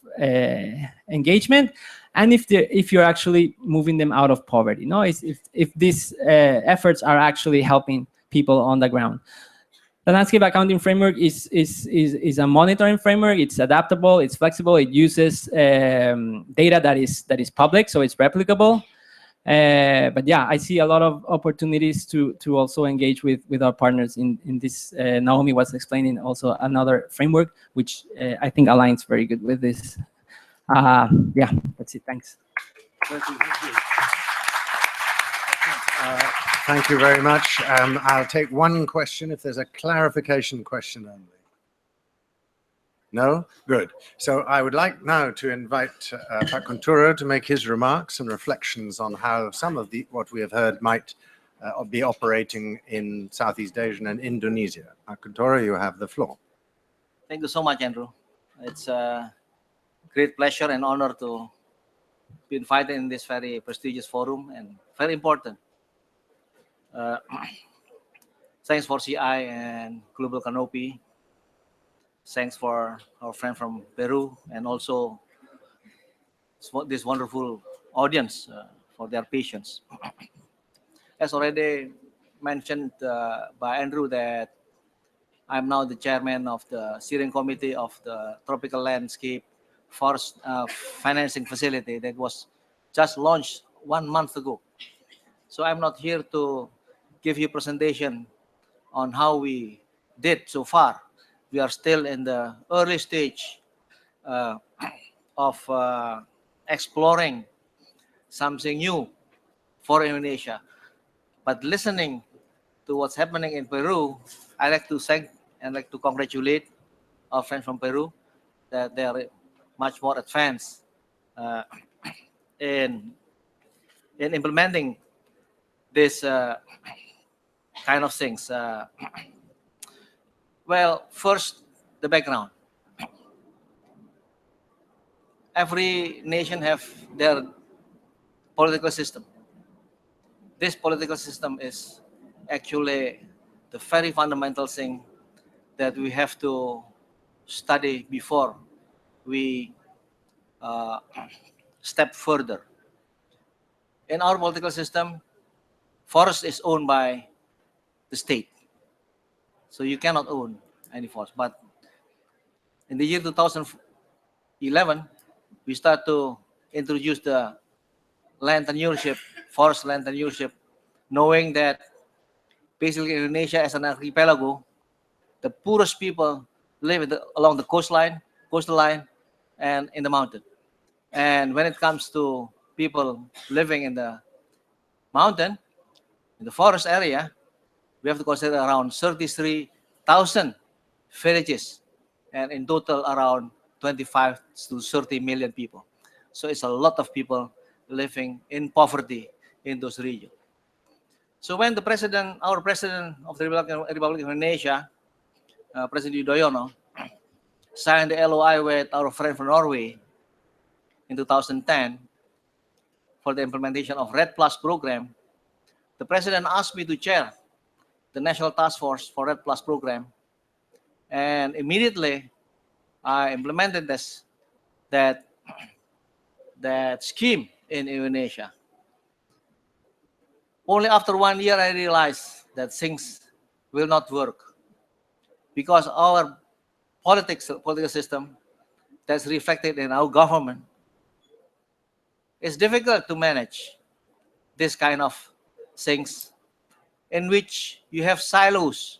S6: engagement, and if you're actually moving them out of poverty. No, if these efforts are actually helping people on the ground. The landscape accounting framework is a monitoring framework. It's adaptable, it's flexible, it uses data that is public, so it's replicable. But yeah, I see a lot of opportunities to also engage with our partners in this. Naomi was explaining also another framework, which I think aligns very good with this. Yeah, that's it. Thanks.
S1: Thank you. Thank you very much. I'll take one question if there's a clarification question only. No? Good. So I would like now to invite Pak Kunturo to make his remarks and reflections on how some of what we have heard might be operating in Southeast Asia and Indonesia. Pak Kunturo, you have the floor.
S7: Thank you so much, Andrew. It's a great pleasure and honor to be invited in this very prestigious forum and very important. Thanks for CI and Global Canopy. Thanks for our friend from Peru and also this wonderful audience for their patience. As already mentioned by Andrew, that I'm now the chairman of the steering committee of the Tropical Landscape Forest Financing Facility that was just launched 1 month ago. So I'm not here to give you a presentation on how we did so far. We are still in the early stage of exploring something new for Indonesia. But listening to what's happening in Peru, I like to thank and like to congratulate our friends from Peru that they are much more advanced in implementing this kind of things. Well, first, the background. Every nation have their political system. This political system is actually the very fundamental thing that we have to study before we step further. In our political system, forest is owned by the state. So you cannot own any forest. But in the year 2011, we start to introduce the land tenureship, forest land tenureship, knowing that basically Indonesia as an archipelago, the poorest people live along the coastal line, and in the mountain. And when it comes to people living in the mountain, in the forest area, we have to consider around 33,000 villages, and in total around 25 to 30 million people. So it's a lot of people living in poverty in those regions. So when our president of the Republic of Indonesia, President Yudhoyono, signed the LOI with our friend from Norway in 2010 for the implementation of RED Plus program, the president asked me to chair the National Task Force for RED Plus program, and immediately I implemented that scheme in Indonesia. Only after 1 year I realized that things will not work because our political system that's reflected in our government is difficult to manage this kind of things in which you have silos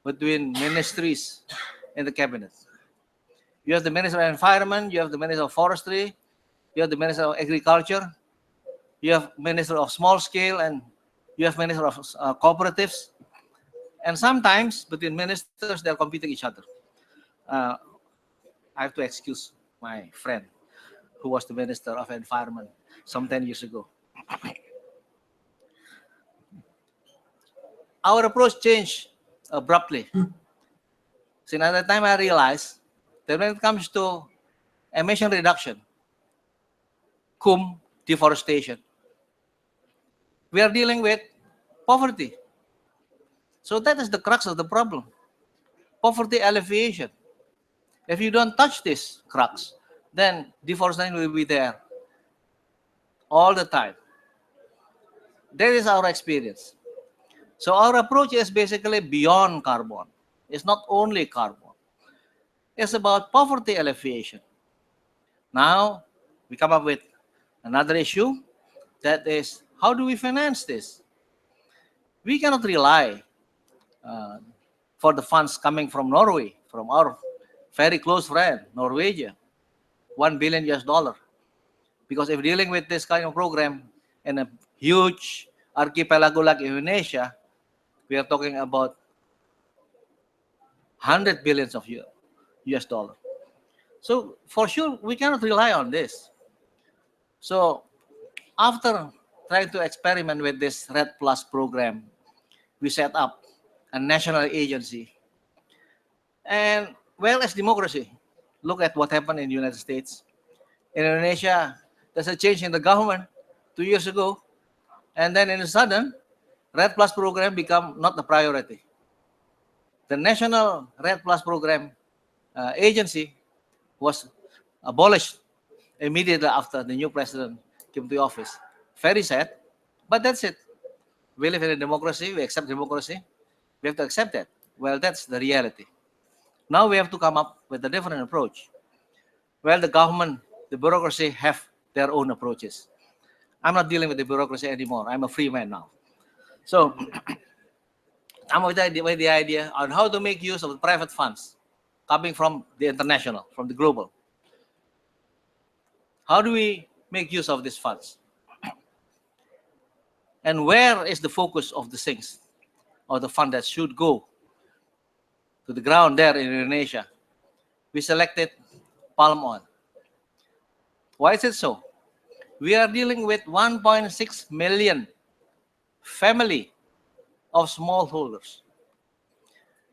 S7: between ministries in the cabinet. You have the Minister of Environment, you have the Minister of Forestry, you have the Minister of Agriculture, you have Minister of Small Scale, and you have Minister of Cooperatives. And sometimes between ministers, they're competing each other. I have to excuse my friend who was the Minister of Environment some 10 years ago. Our approach changed abruptly. Since at that time I realized that when it comes to emission reduction, deforestation, we are dealing with poverty. So that is the crux of the problem. Poverty alleviation. If you don't touch this crux, then deforestation will be there all the time. That is our experience. So our approach is basically beyond carbon. It's not only carbon. It's about poverty alleviation. Now, we come up with another issue, that is, how do we finance this? We cannot rely for the funds coming from Norway, from our very close friend, Norwegia, $1 billion US. Because if dealing with this kind of program in a huge archipelago like Indonesia, we are talking about 100 billions of US dollar. So for sure, we cannot rely on this. So after trying to experiment with this RED Plus program, we set up a national agency. And well, as democracy, look at what happened in the United States. In Indonesia, there's a change in the government 2 years ago. And then in a sudden, RED Plus program become not the priority. The National RED Plus program agency was abolished immediately after the new president came to office. Very sad, but that's it. We live in a democracy, we accept democracy, we have to accept that. Well, that's the reality. Now we have to come up with a different approach. Well, the government, the bureaucracy have their own approaches. I'm not dealing with the bureaucracy anymore. I'm a free man now. So I'm with the idea on how to make use of the private funds coming from the international, from the global. How do we make use of these funds? And where is the focus of the things, or the fund that should go to the ground there in Indonesia? We selected palm oil. Why is it so? We are dealing with 1.6 million family of smallholders.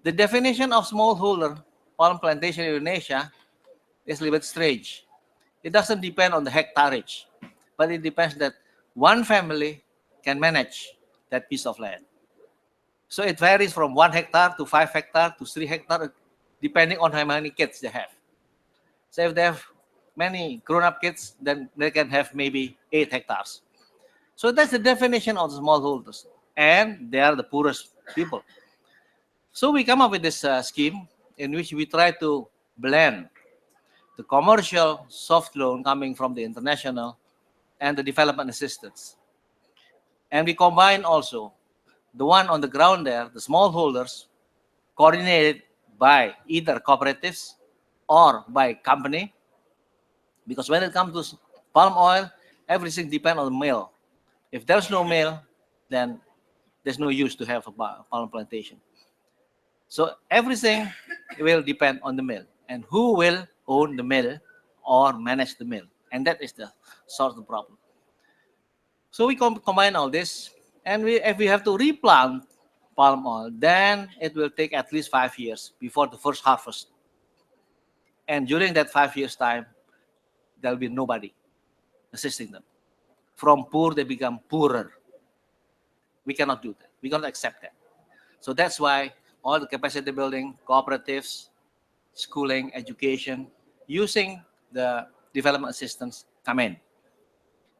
S7: The definition of smallholder palm plantation in Indonesia is a little bit strange. It doesn't depend on the hectareage, but it depends that one family can manage that piece of land. So it varies from 1 hectare to 5 hectares to 3 hectares, depending on how many kids they have. So if they have many grown-up kids, then they can have maybe 8 hectares. So that's the definition of the smallholders. And they are the poorest people. So we come up with this scheme in which we try to blend the commercial soft loan coming from the international and the development assistance. And we combine also the one on the ground there, the smallholders, coordinated by either cooperatives or by company. Because when it comes to palm oil, everything depends on the mill. If there's no mill, then there's no use to have a palm plantation. So everything will depend on the mill. And who will own the mill or manage the mill? And that is the source of the problem. So we combine all this. And if we have to replant palm oil, then it will take at least 5 years before the first harvest. And during that 5 years' time, there will be nobody assisting them. From poor, they become poorer. We cannot do that. We cannot accept that. So that's why all the capacity building, cooperatives, schooling, education, using the development assistance come in.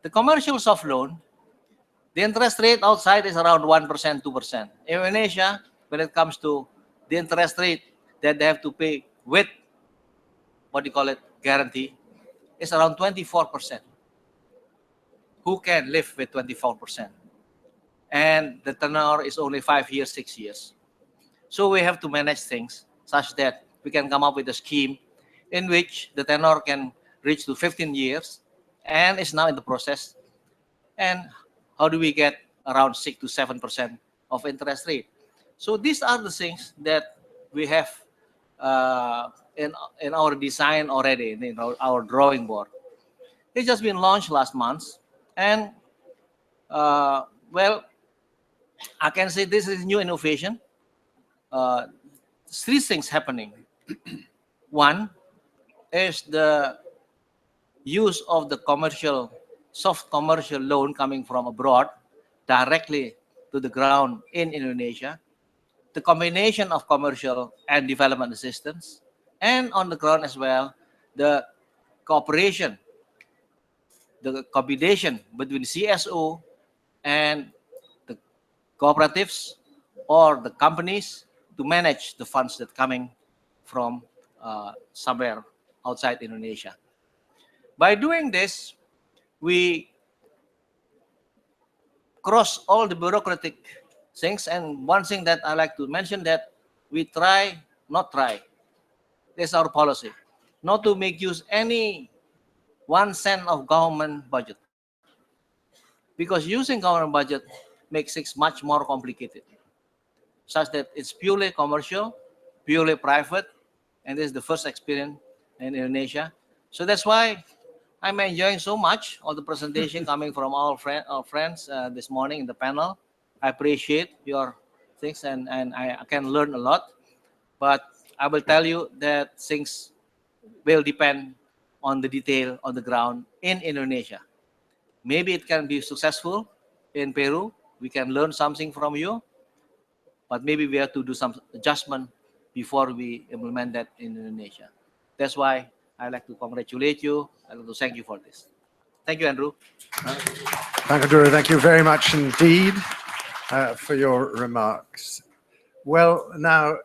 S7: The commercial soft loan, the interest rate outside is around 1%, 2%. In Indonesia, when it comes to the interest rate that they have to pay with, what do you call it, guarantee, is around 24%. Who can live with 24%? And the tenure is only 5 years, 6 years. So we have to manage things such that we can come up with a scheme in which the tenure can reach to 15 years and is now in the process. And how do we get around 6 to 7% of interest rate? So these are the things that we have in our design already, in our drawing board. It's just been launched last month. And well, I can say this is new innovation. 3 things happening. One is the use of the soft commercial loan coming from abroad directly to the ground in Indonesia. The combination of commercial and development assistance, and on the ground as well, the cooperation, the combination between CSO and the cooperatives or the companies to manage the funds that coming from somewhere outside Indonesia. By doing this, we cross all the bureaucratic things. And one thing that I like to mention, that we try, not try, this is our policy, not to make use any 1 cent of government budget. Because using government budget makes things much more complicated, such that it's purely commercial, purely private, and this is the first experience in Indonesia. So that's why I'm enjoying so much all the presentation coming from our friends this morning in the panel. I appreciate your things, and I can learn a lot. But I will tell you that things will depend on the detail on the ground in Indonesia. Maybe it can be successful in Peru. We can learn something from you, but maybe we have to do some adjustment before we implement that in Indonesia. That's why I'd like to congratulate you. I'd like to thank you for this. Thank you, Andrew.
S1: Thank you, Drew. Thank you very much indeed for your remarks. Well, now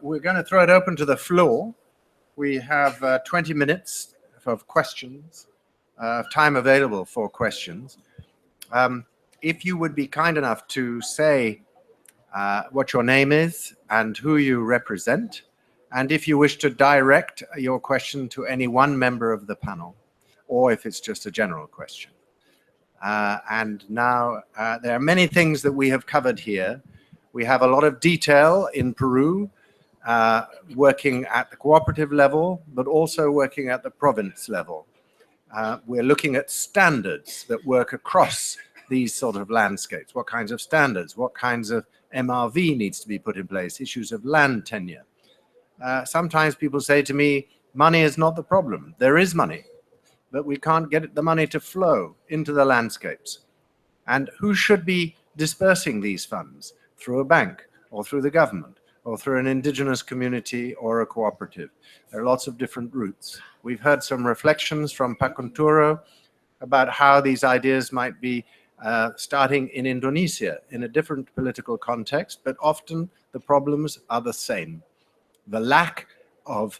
S1: we're going to throw it open to the floor. We have 20 minutes of questions, time available for questions. If you would be kind enough to say what your name is and who you represent, and if you wish to direct your question to any one member of the panel, or if it's just a general question. And now there are many things that we have covered here. We have a lot of detail in Peru, working at the cooperative level, but also working at the province level. We're looking at standards that work across these sort of landscapes. What kinds of standards? What kinds of MRV needs to be put in place? Issues of land tenure. Sometimes people say to me, money is not the problem. There is money, but we can't get the money to flow into the landscapes. And who should be dispersing these funds? Through a bank, or through the government, or through an indigenous community or a cooperative. There are lots of different routes. We've heard some reflections from Pakunturo about how these ideas might be starting in Indonesia in a different political context, but often the problems are the same. The lack of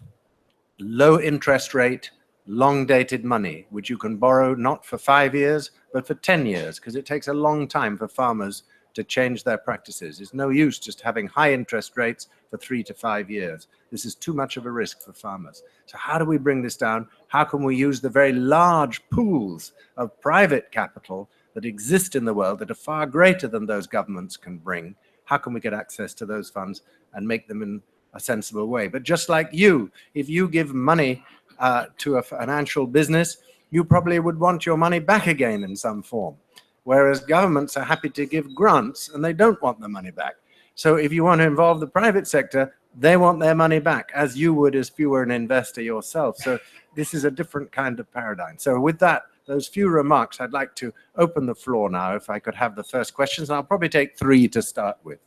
S1: low interest rate, long-dated money, which you can borrow not for 5 years, but for 10 years, because it takes a long time for farmers to change their practices. It's no use just having high interest rates for 3 to 5 years. This is too much of a risk for farmers. So how do we bring this down? How can we use the very large pools of private capital that exist in the world that are far greater than those governments can bring? How can we get access to those funds and make them in a sensible way? But just like you, if you give money to a financial business, you probably would want your money back again in some form. Whereas governments are happy to give grants and they don't want the money back. So if you want to involve the private sector, they want their money back, as you would if you were an investor yourself. So this is a different kind of paradigm. So with that, those few remarks, I'd like to open the floor now, if I could have the first questions. And I'll probably take 3 to start with.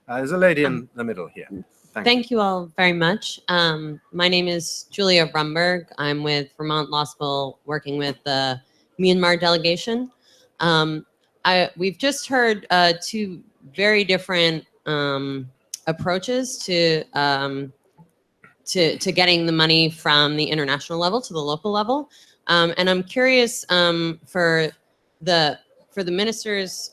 S1: There's a lady in the middle here.
S8: Thank you all very much. My name is Julia Brumberg. I'm with Vermont Law School, working with the Myanmar delegation. We've just heard 2 very different approaches to getting the money from the international level to the local level, and I'm curious for the minister's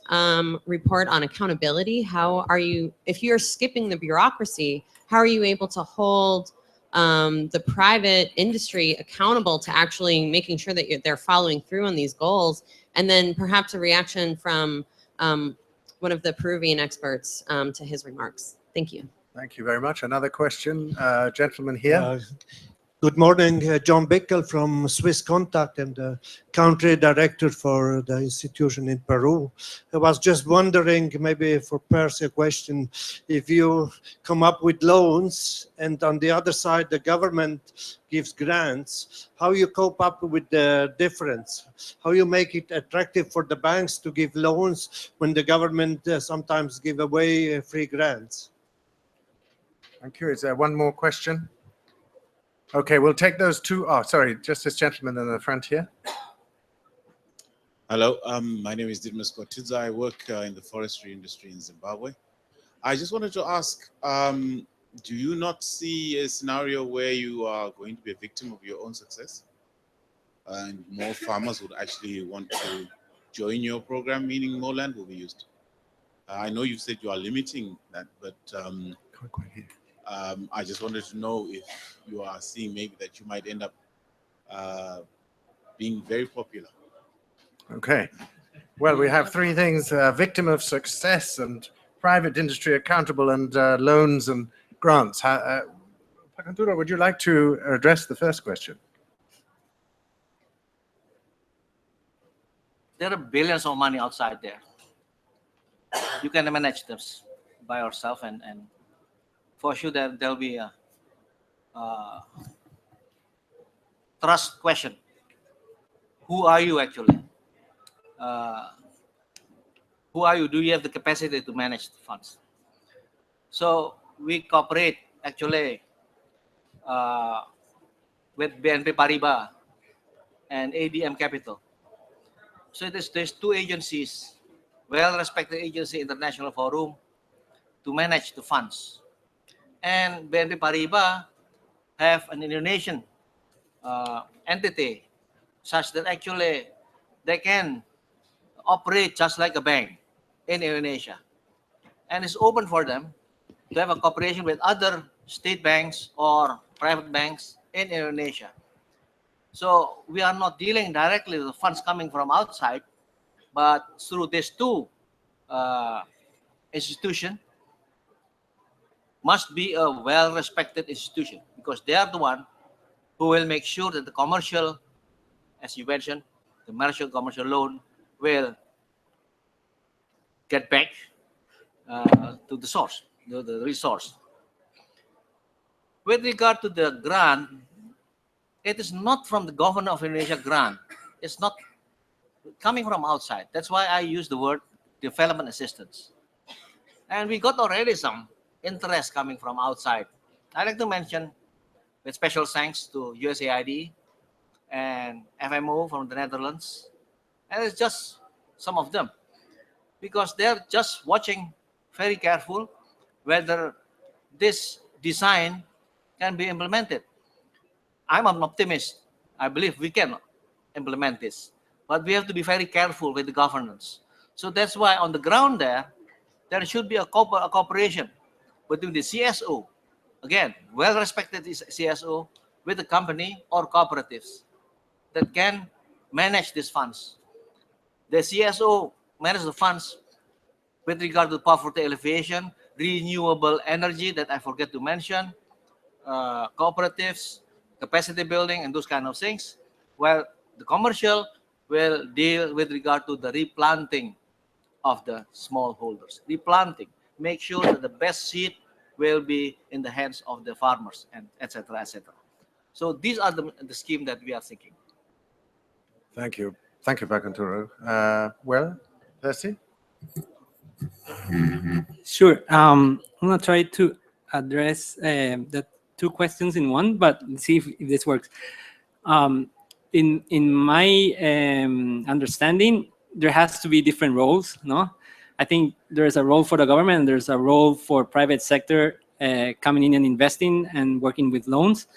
S8: report on accountability. How are you, if you're skipping the bureaucracy, how are you able to hold the private industry accountable to actually making sure that they're following through on these goals? And then perhaps a reaction from one of the Peruvian experts to his remarks. Thank you.
S1: Thank you very much. Another question, gentleman here.
S9: Good morning, John Bickel from Swiss Contact. I'm the country director for the institution in Peru. I was just wondering, maybe for Percy, a question, if you come up with loans and on the other side the government gives grants, how you cope up with the difference? How you make it attractive for the banks to give loans when the government sometimes give away free grants?
S1: Thank you. Is there one more question? Okay, we'll take those 2. Oh, sorry, just this gentleman in the front here.
S10: Hello, my name is Didmus Kwatidza. I work in the forestry industry in Zimbabwe. I just wanted to ask, do you not see a scenario where you are going to be a victim of your own success? And more farmers would actually want to join your program, meaning more land will be used. I know you said you are limiting that, but I just wanted to know if you are seeing maybe that you might end up being very popular.
S1: Okay. Well, we have three things: victim of success, and private industry accountable, and loans and grants. Pakanturo, would you like to address the first question?
S7: There are billions of money outside there. You can manage this by yourself, and for sure there'll be a trust question. Who are you actually? Who are you? Do you have the capacity to manage the funds? So we cooperate actually with BNP Paribas and ADM Capital. So there's two agencies, well-respected agency, International Forum, to manage the funds. And BNP Paribas have an Indonesian entity such that actually they can operate just like a bank in Indonesia. And it's open for them to have a cooperation with other state banks or private banks in Indonesia. So we are not dealing directly with the funds coming from outside, but through these two institutions, must be a well-respected institution, because they are the one who will make sure that the commercial, as you mentioned, the commercial loan will get back to the source, the resource. With regard to the grant, it is not from the Government of Indonesia grant. It's not coming from outside. That's why I use the word development assistance. And we got already some interest coming from outside. I'd like to mention, with special thanks to USAID and FMO from the Netherlands, and it's just some of them, because they're just watching very careful whether this design can be implemented. I'm an optimist. I believe we can implement this, but we have to be very careful with the governance. So that's why on the ground there should be a cooperation between the CSO, again, well-respected CSO, with the company or cooperatives that can manage these funds. The CSO manages the funds with regard to poverty alleviation, renewable energy that I forget to mention, cooperatives, capacity building, and those kind of things. While the commercial will deal with regard to the replanting of the smallholders. Replanting, make sure that the best seed will be in the hands of the farmers, and etc., etc. So these are the scheme that we are thinking.
S1: Thank you. Thank you, Pakanturo. Well, Percy?
S6: Sure. I'm going to try to address the two questions in one, but let's see if this works. In my understanding, there has to be different roles, no? I think there's a role for the government, and there's a role for private sector coming in and investing and working with loans.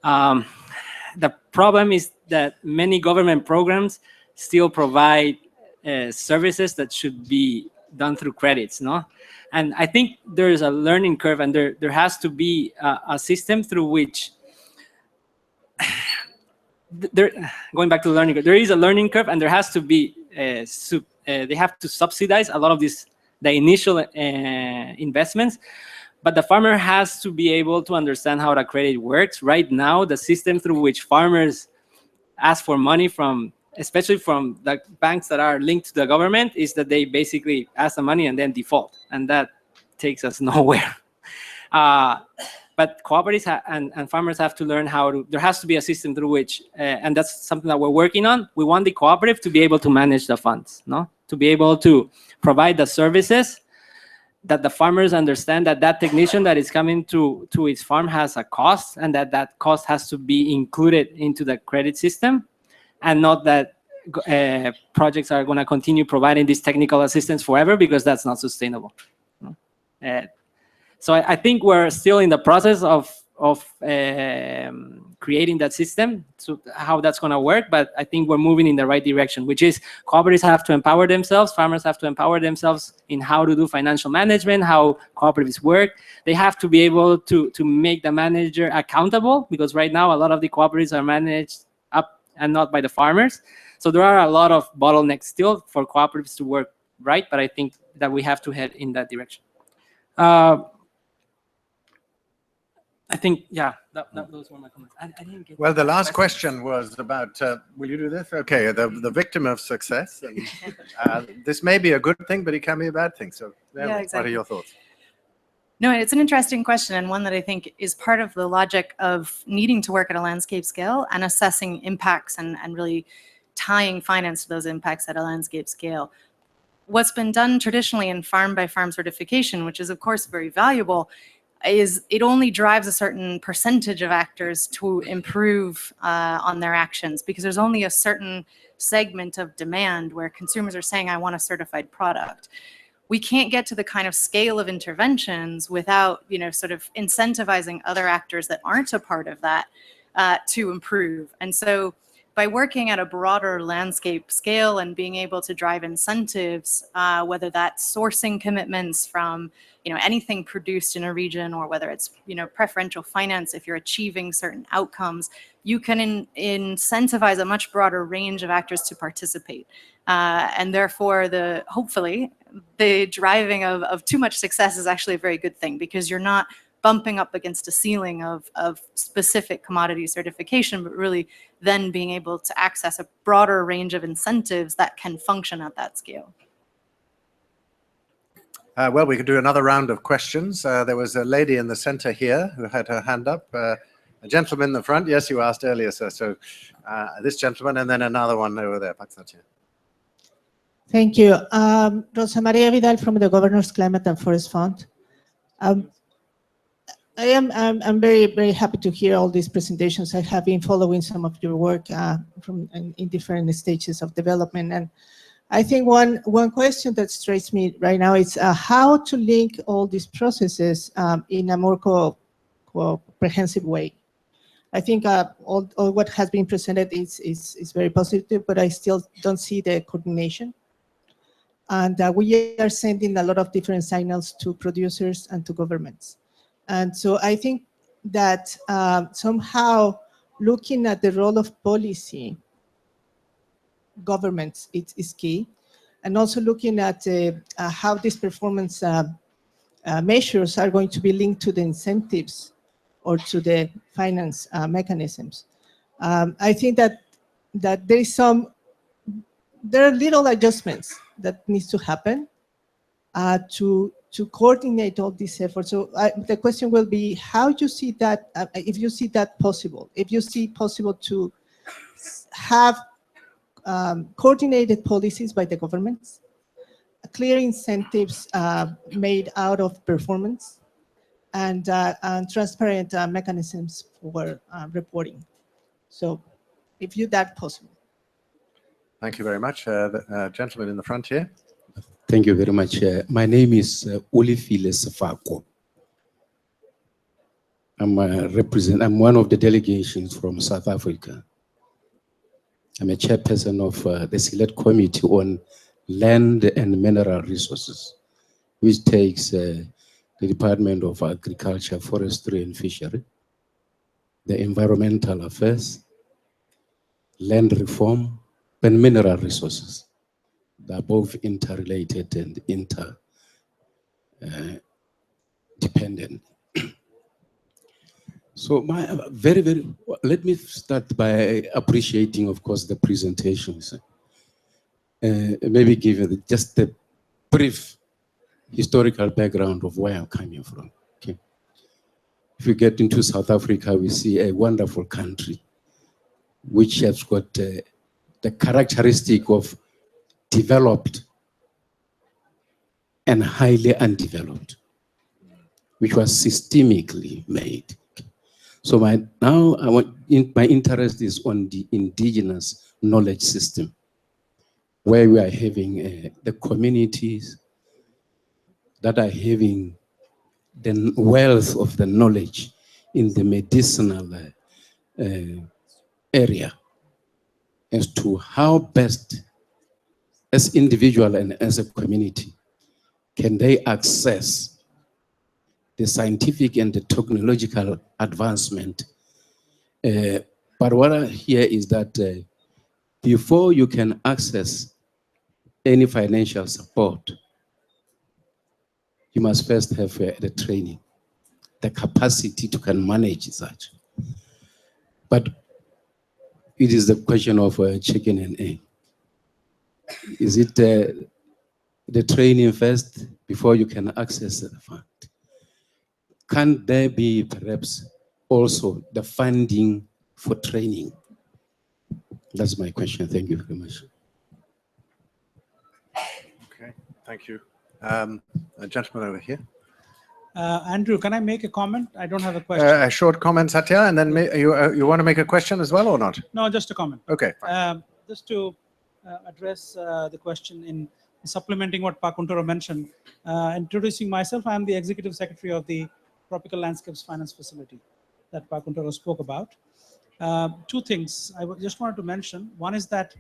S6: The problem is that many government programs still provide services that should be done through credits, no? And I think there's a learning curve, and there has to be a system through which going back to the learning curve, there is a learning curve, and there has to be they have to subsidize a lot of the initial investments, but the farmer has to be able to understand how the credit works. Right now, the system through which farmers ask for money from, especially from the banks that are linked to the government, is that they basically ask the money and then default, and that takes us nowhere. But cooperatives and farmers have to learn how to, there has to be a system through which, and that's something that we're working on. We want the cooperative to be able to manage the funds, no? To be able to provide the services that the farmers understand that that technician that is coming to his farm has a cost, and that cost has to be included into the credit system, and not that projects are going to continue providing this technical assistance forever, because that's not sustainable. So I think we're still in the process of creating that system, so how that's going to work. But I think we're moving in the right direction, which is cooperatives have to empower themselves, farmers have to empower themselves in how to do financial management, how cooperatives work. They have to be able to make the manager accountable, because right now a lot of the cooperatives are managed up and not by the farmers. So there are a lot of bottlenecks still for cooperatives to work right, but I think that we have to head in that direction. I think, yeah, those were my comments. I didn't get.
S1: Well, the last question was about, will you do this? Okay, the victim of success. And, this may be a good thing, but it can be a bad thing. So,
S2: Yeah, exactly.
S1: What are your thoughts?
S2: No, it's an interesting question, and one that I think is part of the logic of needing to work at a landscape scale and assessing impacts and really tying finance to those impacts at a landscape scale. What's been done traditionally in farm-by-farm certification, which is of course very valuable, is it only drives a certain percentage of actors to improve on their actions, because there's only a certain segment of demand where consumers are saying, I want a certified product. We can't get to the kind of scale of interventions without, sort of incentivizing other actors that aren't a part of that to improve. And so by working at a broader landscape scale and being able to drive incentives, whether that's sourcing commitments from anything produced in a region, or whether it's preferential finance if you're achieving certain outcomes, you can incentivize a much broader range of actors to participate. And therefore, hopefully, the driving of too much success is actually a very good thing, because you're not bumping up against a ceiling of specific commodity certification, but really then being able to access a broader range of incentives that can function at that scale.
S1: Well, we could do another round of questions. There was a lady in the center here who had her hand up. A gentleman in the front. Yes, you asked earlier, sir. So this gentleman, and then another one over there.
S11: Thank you. Rosa Maria Vidal from the Governor's Climate and Forest Fund. I'm very, very happy to hear all these presentations. I have been following some of your work in different stages of development. And I think one question that strikes me right now is how to link all these processes in a more comprehensive way. I think all what has been presented is very positive, but I still don't see the coordination. And we are sending a lot of different signals to producers and to governments. And so I think that somehow looking at the role of policy, governments is key, and also looking at how these performance measures are going to be linked to the incentives or to the finance mechanisms. I think that there are little adjustments that needs to happen to coordinate all these efforts. So the question will be, how you see that, if you see that possible, if you see possible to have coordinated policies by the governments, clear incentives made out of performance, and transparent mechanisms for reporting. So if you that possible.
S1: Thank you very much. The gentleman in the front here.
S12: Thank you very much. My name is Olifile Sefako. I'm one of the delegations from South Africa. I'm a chairperson of the Select Committee on Land and Mineral Resources, which takes the Department of Agriculture, Forestry and Fishery, the Environmental Affairs, Land Reform, and Mineral Resources. They're both interrelated and interdependent. So let me start by appreciating, of course, the presentations. Maybe give just a brief historical background of where I'm coming from. Okay. If we get into South Africa, we see a wonderful country which has got the characteristic of developed and highly undeveloped, which was systemically made. So my interest is on the indigenous knowledge system, where we are having the communities that are having the wealth of the knowledge in the medicinal area as to how best, as individual and as a community, can they access the scientific and the technological advancement. But what I hear is that before you can access any financial support, you must first have the training, the capacity to can manage such. But it is the question of chicken and egg. Is it the training first before you can access the fund? Can there be perhaps also the funding for training? That's my question. Thank you very much.
S1: Okay, thank you. A gentleman over here.
S13: Andrew, can I make a comment? I don't have a question.
S1: A short comment, Satya, and then you want to make a question as well or not?
S13: No, just a comment.
S1: Okay. Fine.
S13: Just to address the question in supplementing what Pak Kuntoro mentioned, introducing myself, I am the Executive Secretary of the Tropical Landscapes Finance Facility that Pak Kuntoro spoke about. Two things I just wanted to mention. One is that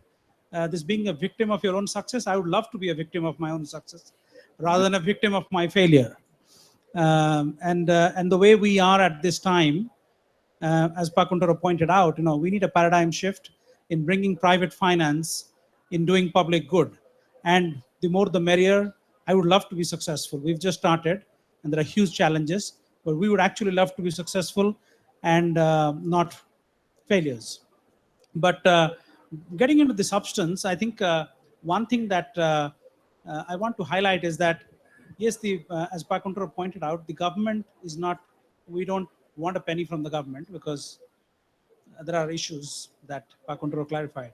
S13: this being a victim of your own success, I would love to be a victim of my own success rather than a victim of my failure. And the way we are at this time, as Pak Kuntoro pointed out, we need a paradigm shift in bringing private finance in doing public good. And the more the merrier. I would love to be successful. We've just started and there are huge challenges, but we would actually love to be successful and not failures. But getting into the substance, I think one thing that I want to highlight is that, yes, as Pak Kuntoro pointed out, the government is not, we don't want a penny from the government because there are issues that Pak Kuntoro clarified.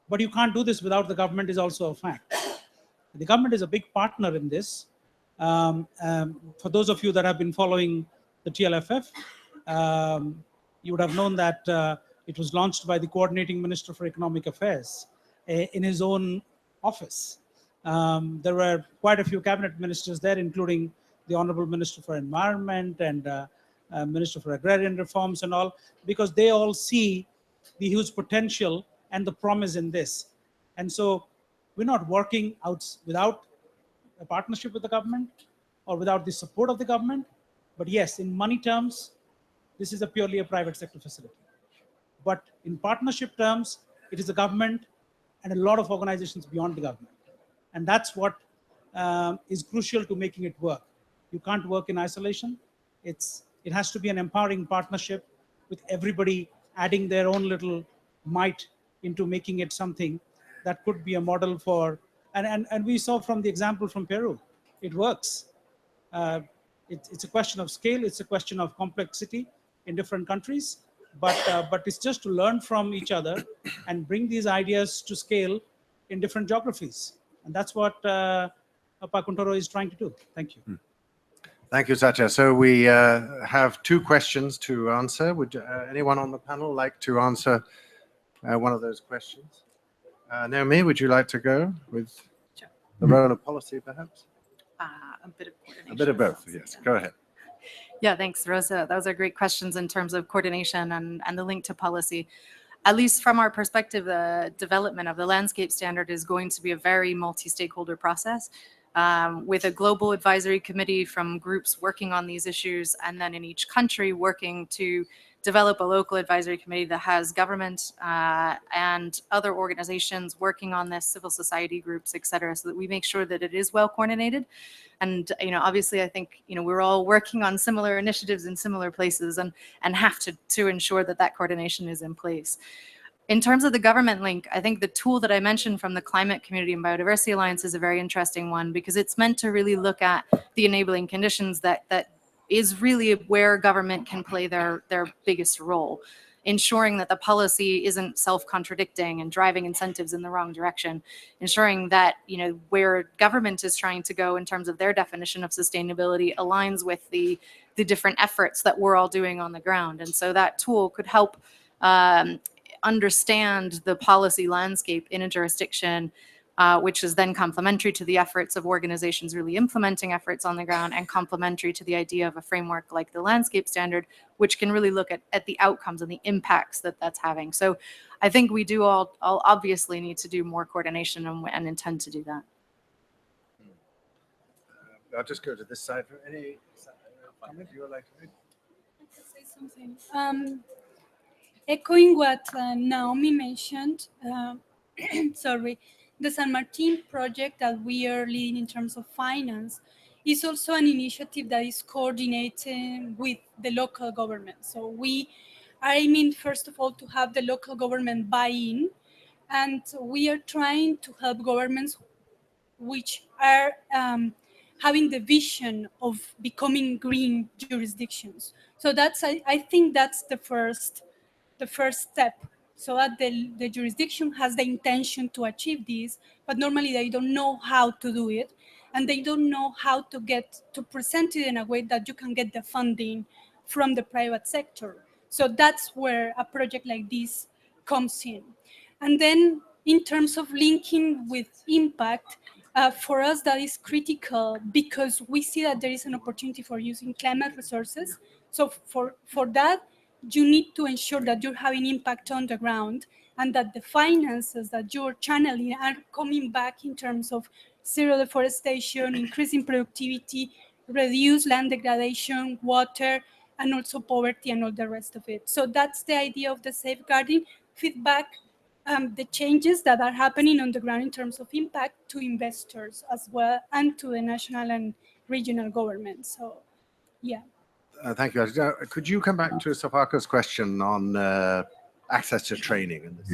S13: But you can't do this without the government is also a fact. The government is a big partner in this. For those of you that have been following the TLFF, you would have known that it was launched by the coordinating Minister for Economic Affairs in his own office. There were quite a few cabinet ministers there, including the Honorable Minister for Environment and Minister for Agrarian Reforms and all, because they all see the huge potential and the promise in this. And so we're not working out without a partnership with the government or without the support of the government. But yes, in money terms, this is purely a private sector facility. But in partnership terms, it is the government and a lot of organizations beyond the government. And that's what is crucial to making it work. You can't work in isolation. It has to be an empowering partnership with everybody adding their own little might into making it something that could be a model for, and we saw from the example from Peru, it works. It's a question of scale, it's a question of complexity in different countries, but it's just to learn from each other and bring these ideas to scale in different geographies. And that's what Pak Kuntoro is trying to do. Thank you.
S1: Thank you, Satya. So we have two questions to answer. Would anyone on the panel like to answer one of those questions? Naomi, would you like to go with the role of policy, perhaps?
S14: A bit of coordination.
S1: A bit of both, yes. Go ahead.
S14: Yeah, thanks, Rosa. Those are great questions in terms of coordination and the link to policy. At least from our perspective, the development of the landscape standard is going to be a very multi-stakeholder process with a global advisory committee from groups working on these issues, and then in each country working to develop a local advisory committee that has government and other organizations working on this, civil society groups, et cetera, so that we make sure that it is well coordinated. And, obviously, I think, we're all working on similar initiatives in similar places and have to ensure that that coordination is in place. In terms of the government link, I think the tool that I mentioned from the Climate Community and Biodiversity Alliance is a very interesting one, because it's meant to really look at the enabling conditions that is really where government can play their biggest role, ensuring that the policy isn't self-contradicting and driving incentives in the wrong direction, ensuring that, where government is trying to go in terms of their definition of sustainability aligns with the different efforts that we're all doing on the ground. And so that tool could help understand the policy landscape in a jurisdiction which is then complementary to the efforts of organizations really implementing efforts on the ground, and complementary to the idea of a framework like the landscape standard, which can really look at the outcomes and the impacts that that's having. So I think we do all obviously need to do more coordination and intend to do that.
S1: I'll just go to this side. Any comment you would like to make?
S3: Say something. Echoing what Naomi mentioned, sorry, the San Martin project that we are leading in terms of finance is also an initiative that is coordinating with the local government. So we are aiming, first of all, to have the local government buy in, and we are trying to help governments which are having the vision of becoming green jurisdictions. So that's, I think that's the first step, so that the jurisdiction has the intention to achieve this, but normally they don't know how to do it, and they don't know how to present it in a way that you can get the funding from the private sector. So that's where a project like this comes in. And then in terms of linking with impact, for us that is critical, because we see that there is an opportunity for using climate resources. So for that, you need to ensure that you're having impact on the ground, and that the finances that you're channeling are coming back in terms of zero deforestation, increasing productivity, reduce land degradation, water, and also poverty and all the rest of it. So that's the idea of the safeguarding feedback, the changes that are happening on the ground in terms of impact to investors as well, and to the national and regional governments. So, yeah.
S1: Thank you. Could you come back to Sophaka's question on access to training? In this?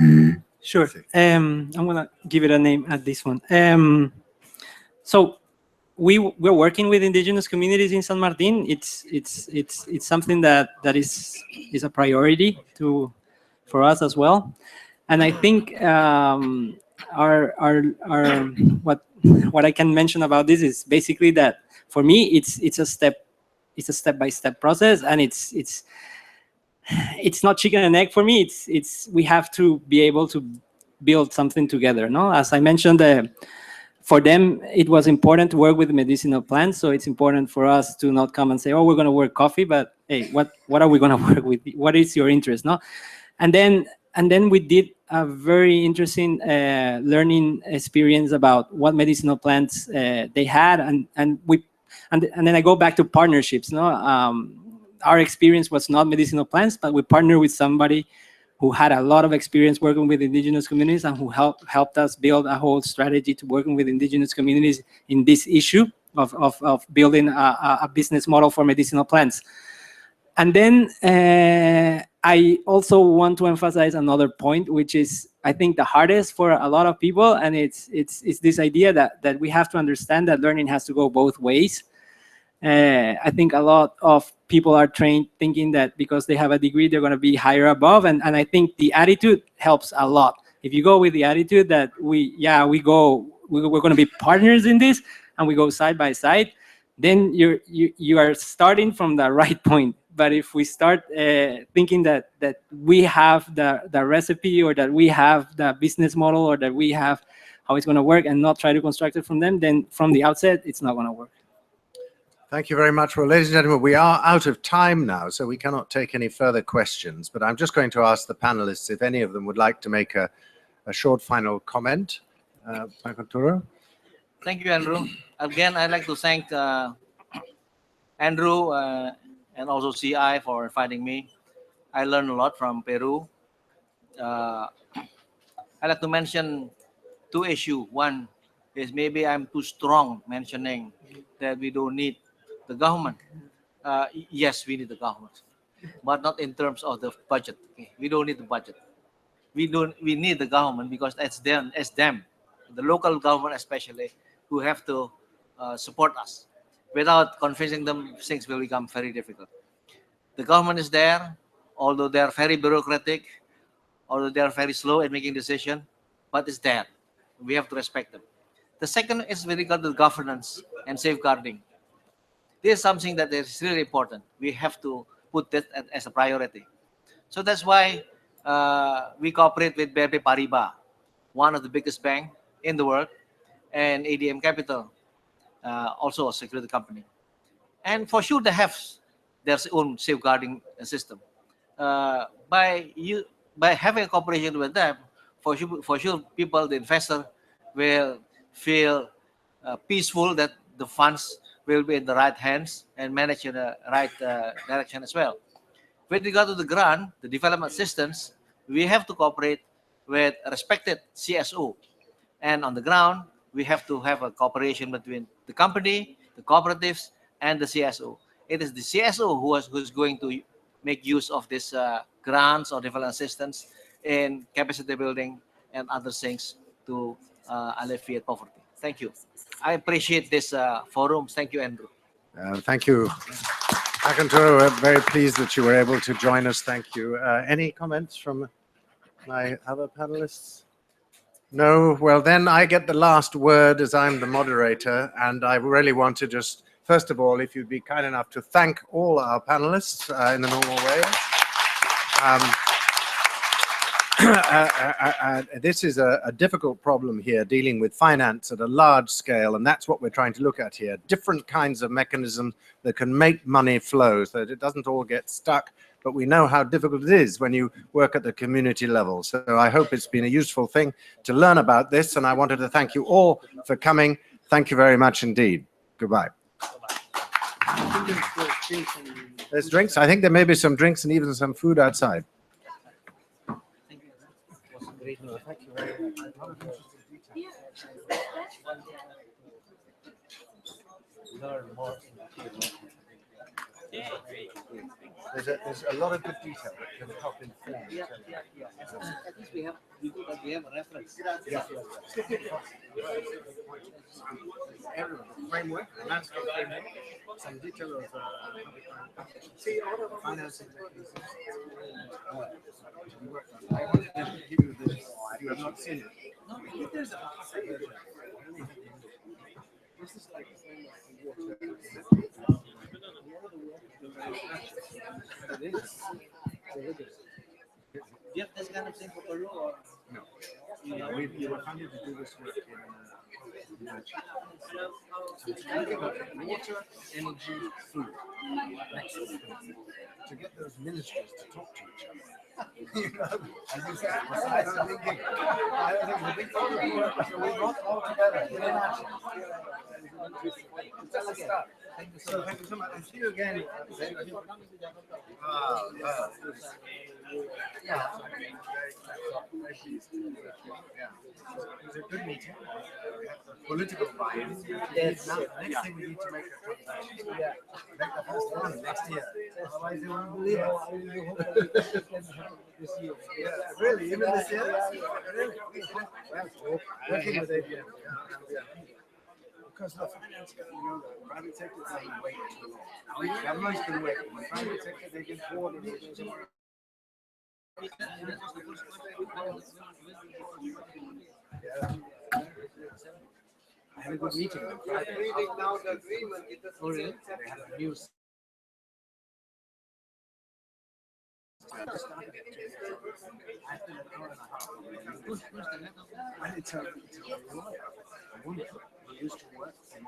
S6: Sure. I'm gonna give it a name at this one. So we're working with indigenous communities in San Martin. It's something that is a priority for us as well. And I think what I can mention about this is basically that for me it's a step-by-step process, and it's not chicken and egg for me. We have to be able to build something together. No, as I mentioned, for them it was important to work with medicinal plants. So it's important for us to not come and say, oh, we're going to work coffee, but hey, what are we going to work with? What is your interest? No, and then we did a very interesting learning experience about what medicinal plants they had, and then I go back to partnerships. No, our experience was not medicinal plants, but we partnered with somebody who had a lot of experience working with indigenous communities, and who helped us build a whole strategy to working with indigenous communities in this issue of building a business model for medicinal plants. And then I also want to emphasize another point, which is, I think, the hardest for a lot of people, and it's this idea that we have to understand that learning has to go both ways. I think a lot of people are trained thinking that because they have a degree, they're going to be higher above, and I think the attitude helps a lot. If you go with the attitude that we're going to be partners in this, and we go side by side, then you are starting from the right point. But if we start thinking that we have the recipe, or that we have the business model, or that we have how it's going to work, and not try to construct it from them, then from the outset, it's not going to work.
S1: Thank you very much. Well, ladies and gentlemen, we are out of time now, so we cannot take any further questions. But I'm just going to ask the panelists if any of them would like to make a short final comment. Arturo?
S7: Thank you, Andrew. Again, I'd like to thank Andrew and also CI for inviting me. I learned a lot from Peru. I'd like to mention two issues. One is maybe I'm too strong mentioning that we don't need the government. Yes, we need the government, but not in terms of the budget. Okay? We don't need the budget. We need the government because it's them, the local government especially, who have to support us. Without convincing them, things will become very difficult. The government is there, although they are very bureaucratic, although they are very slow at making decisions, but it's there. We have to respect them. The second is with regard to governance and safeguarding. This is something that is really important. We have to put that as a priority. So that's why we cooperate with BNP Paribas, one of the biggest banks, in the world, and ADM Capital, also a security company. And for sure, they have their own safeguarding system. By having a cooperation with them, for sure, people, the investor, will feel peaceful that the funds will be in the right hands and managed in the right direction as well. With regard to the grant, the development assistance, we have to cooperate with a respected CSO. And on the ground, we have to have a cooperation between the company, the cooperatives, and the CSO. It is the CSO who's going to make use of this grants or development assistance in capacity building and other things to alleviate poverty. Thank you. I appreciate this forum. Thank you, Andrew.
S1: Thank you. Pakuntoro, we're very pleased that you were able to join us. Thank you. Any comments from my other panelists? No? Well, then I get the last word as I'm the moderator, and I really want to just, first of all, if you'd be kind enough to thank all our panelists in the normal way. This is a difficult problem here, dealing with finance at a large scale, and that's what we're trying to look at here. Different kinds of mechanisms that can make money flow so that it doesn't all get stuck, but we know how difficult it is when you work at the community level. So I hope it's been a useful thing to learn about this, and I wanted to thank you all for coming. Thank you very much indeed. Goodbye. There's drinks. I think there may be some drinks and even some food outside. Thank you very much. Learn more. There's a lot of good detail that can help inform.
S7: Yeah. At least we have a reference.
S1: Yeah. Framework, landscape framework, some detail of financing mechanisms. I wanted to give you this. You have not seen it. This is like water. It is.
S7: Do you have this kind of thing for Peru or
S1: no? We were funded to do this work in water, energy, food. To get those ministers to talk to each other. You know, as you said, I don't think it's a big problem. So we brought all together in action. It's just a start. Thank you so much. And see you again. Yeah. Very pleased. Yeah. It was a good meeting. Political buy-in. Yes. Now, next thing we need to make a transaction. Yeah. Make the first one next year. Otherwise, they won't believe it. This year. Yeah. Really? Even this year? Really? Well, working with ABM. Yeah. Because the finance, the private sector doesn't wait too long. The government's been waiting. The private sector, they can afford it. I had a good meeting. Reading now the agreement. Oh, really? They had a news. After an hour and a half. And it's a lawyer, a woman who used to work in